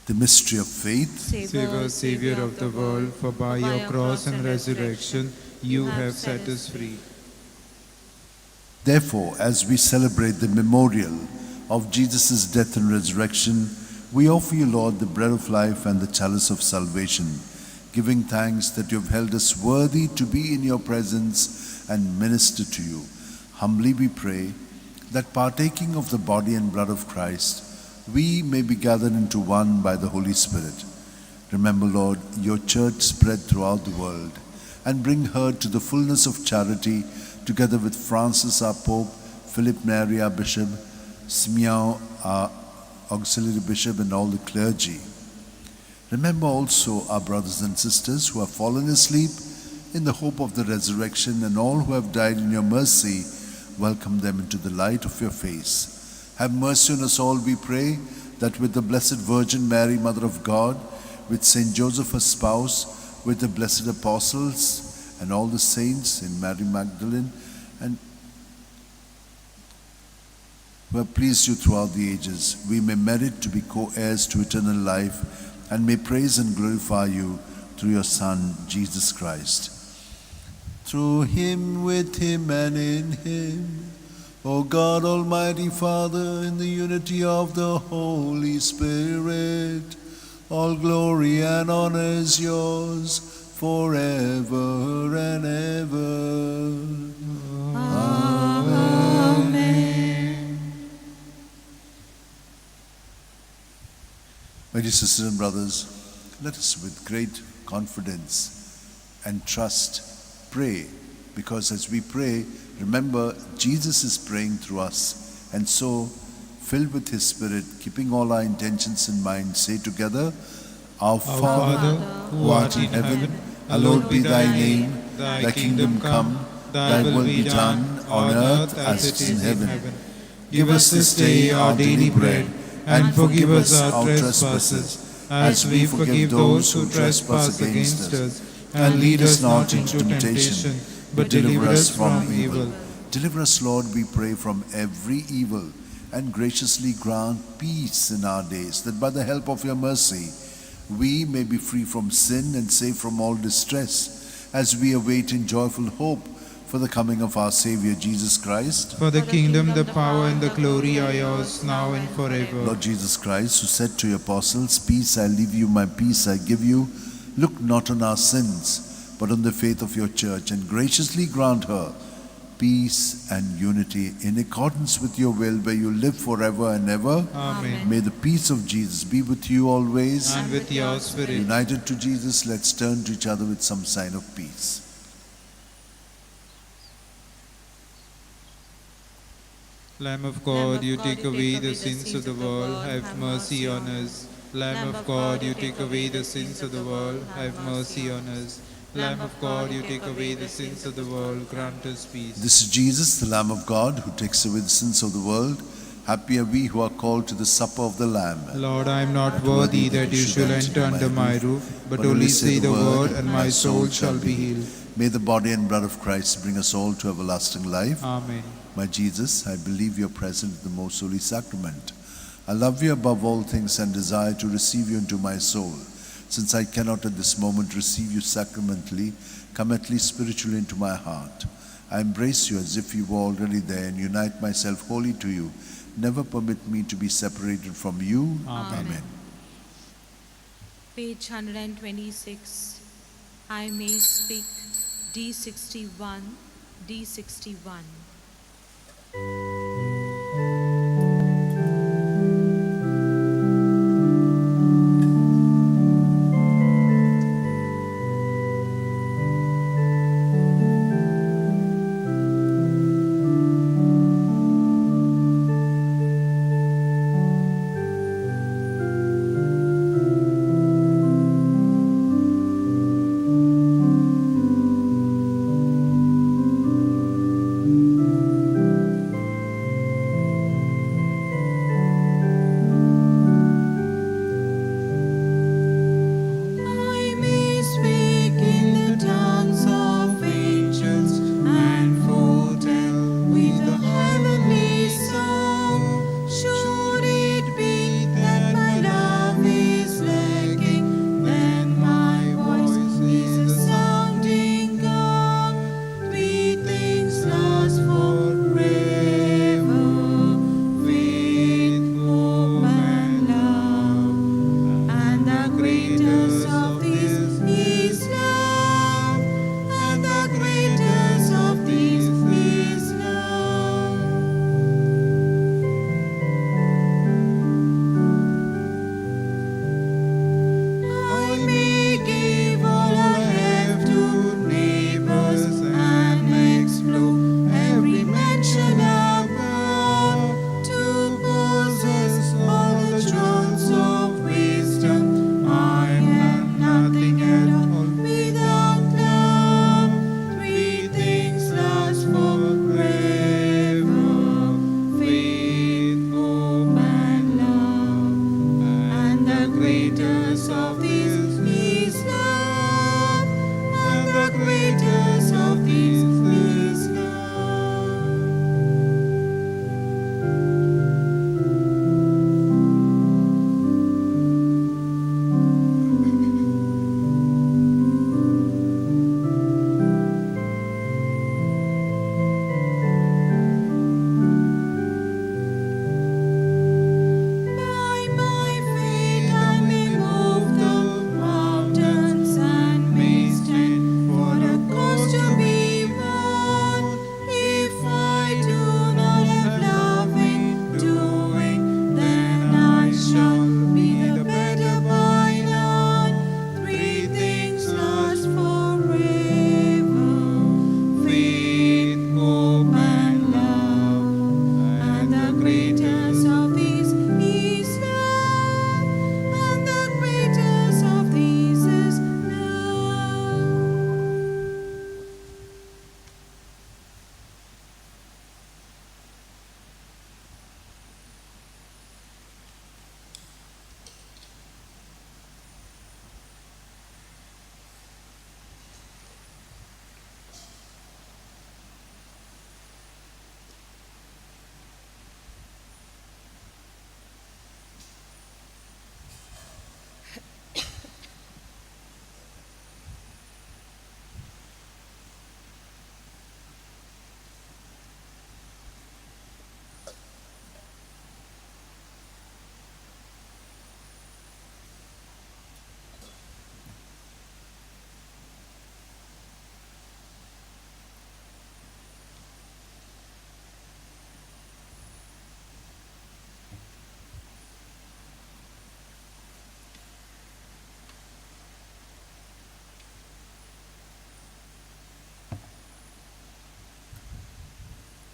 The mystery of faith. Save us, Savior of the world, for by your cross and resurrection you have set us free. Therefore, as we celebrate the memorial of Jesus' death and resurrection, we offer you, Lord, the bread of life and the chalice of salvation, giving thanks that you have held us worthy to be in your presence and minister to you. Humbly we pray that partaking of the body and blood of Christ, we may be gathered into one by the Holy Spirit. Remember, Lord, your church spread throughout the world, and bring her to the fullness of charity, together with Francis our Pope, Philip Neri our Bishop, Simeon our Auxiliary Bishop, and all the clergy. Remember also our brothers and sisters who have fallen asleep in the hope of the resurrection, and all who have died in your mercy. Welcome them into the light of your face. Have mercy on us all, we pray, that with the Blessed Virgin Mary, Mother of God, with Saint Joseph, her spouse, with the blessed apostles, and all the saints, in Mary Magdalene, and who have pleased you throughout the ages, we may merit to be co-heirs to eternal life, and may praise and glorify you through your Son, Jesus Christ. Through him, with him, and in him, O God, Almighty Father, in the unity of the Holy Spirit, all glory and honor is yours forever and ever. Amen. My dear sisters and brothers, let us with great confidence and trust pray, because as we pray, remember, Jesus is praying through us. And so, filled with his Spirit, keeping all our intentions in mind, say together, Our Father, who art in heaven, hallowed be thy name. Thy kingdom come, thy will be done, on earth as it is in heaven. Give us this day our daily bread, and forgive us our trespasses, as we forgive those who trespass against us. And lead us not into temptation, but deliver us from evil. Deliver us, Lord, we pray, from every evil, and graciously grant peace in our days, that by the help of your mercy we may be free from sin and safe from all distress, as we await in joyful hope for the coming of our Savior Jesus Christ. For the kingdom, the power, and the glory are yours, now and forever. Lord Jesus Christ, who said to your apostles, "Peace I leave you, my peace I give you," look not on our sins, but on the faith of your church, and graciously grant her peace and unity in accordance with your will, where you live forever and ever. Amen. May the peace of Jesus be with you always. And with your spirit. United to Jesus, let's turn to each other with some sign of peace. Lamb of God, you take away the sins of the world, have mercy on us. Lamb of God, you take away the sins of the world, have mercy on us. Lamb of God, you take away the sins of the world, grant us peace. This is Jesus, the Lamb of God, who takes away the sins of the world. Happy are we who are called to the supper of the Lamb. Lord, I am not worthy that you should enter under my roof, but only say the word, and my soul shall be healed. May the body and blood of Christ bring us all to everlasting life. Amen. My Jesus, I believe you are present in the most holy sacrament. I love you above all things and desire to receive you into my soul. Since I cannot at this moment receive you sacramentally, come at least spiritually into my heart. I embrace you as if you were already there and unite myself wholly to you. Never permit me to be separated from you. Amen. Page 126. I may speak. D61. D61.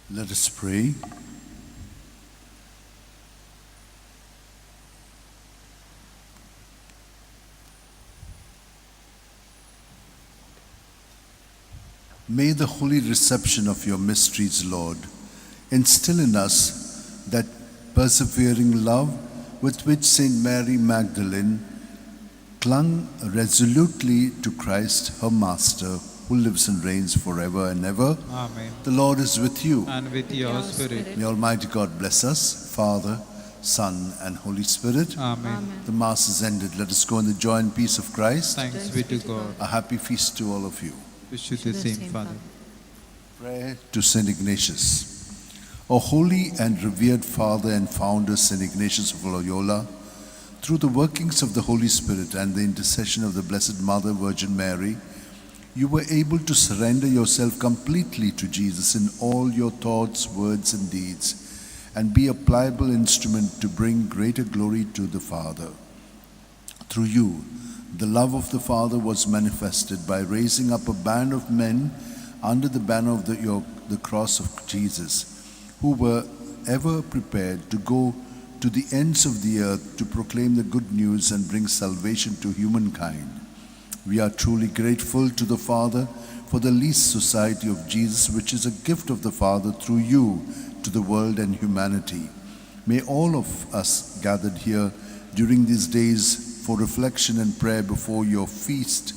Let us pray. May the holy reception of your mysteries, Lord, instill in us that persevering love with which Saint Mary Magdalene clung resolutely to Christ, her Master, who lives and reigns forever and ever. Amen. The Lord is with you. And with your spirit. May Almighty God bless us, Father, Son, and Holy Spirit. Amen. The Mass is ended. Let us go in the joy and peace of Christ. Thanks be to God. A happy feast to all of you. Wish you the same, Father. Prayer to Saint Ignatius. O holy and revered Father and Founder Saint Ignatius of Loyola, through the workings of the Holy Spirit and the intercession of the Blessed Mother Virgin Mary, you were able to surrender yourself completely to Jesus in all your thoughts, words, and deeds, and be a pliable instrument to bring greater glory to the Father. Through you, the love of the Father was manifested by raising up a band of men under the banner of the cross of Jesus, who were ever prepared to go to the ends of the earth to proclaim the good news and bring salvation to humankind. We are truly grateful to the Father for the least society of Jesus, which is a gift of the Father through you to the world and humanity. May all of us gathered here during these days for reflection and prayer before your feast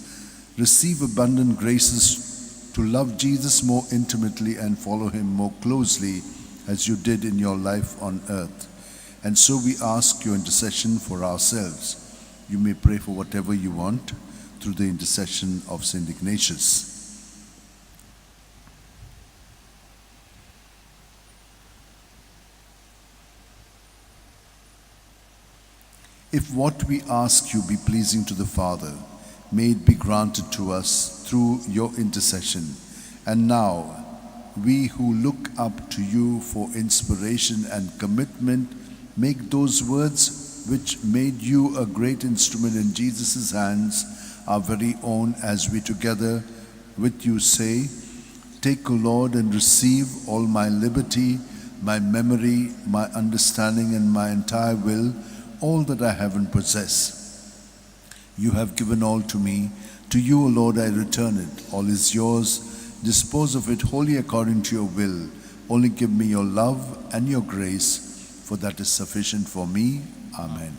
receive abundant graces to love Jesus more intimately and follow him more closely as you did in your life on earth. And so we ask your intercession for ourselves. You may pray for whatever you want through the intercession of Saint Ignatius. If what we ask you be pleasing to the Father, may it be granted to us through your intercession. And now, we who look up to you for inspiration and commitment, make those words which made you a great instrument in Jesus' hands our very own, as we together with you say, Take, O Lord, and receive all my liberty, my memory, my understanding, and my entire will, all that I have and possess. You have given all to me. To you, O Lord, I return it. All is yours. Dispose of it wholly according to your will. Only give me your love and your grace, for that is sufficient for me. Amen.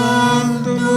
Sanctus,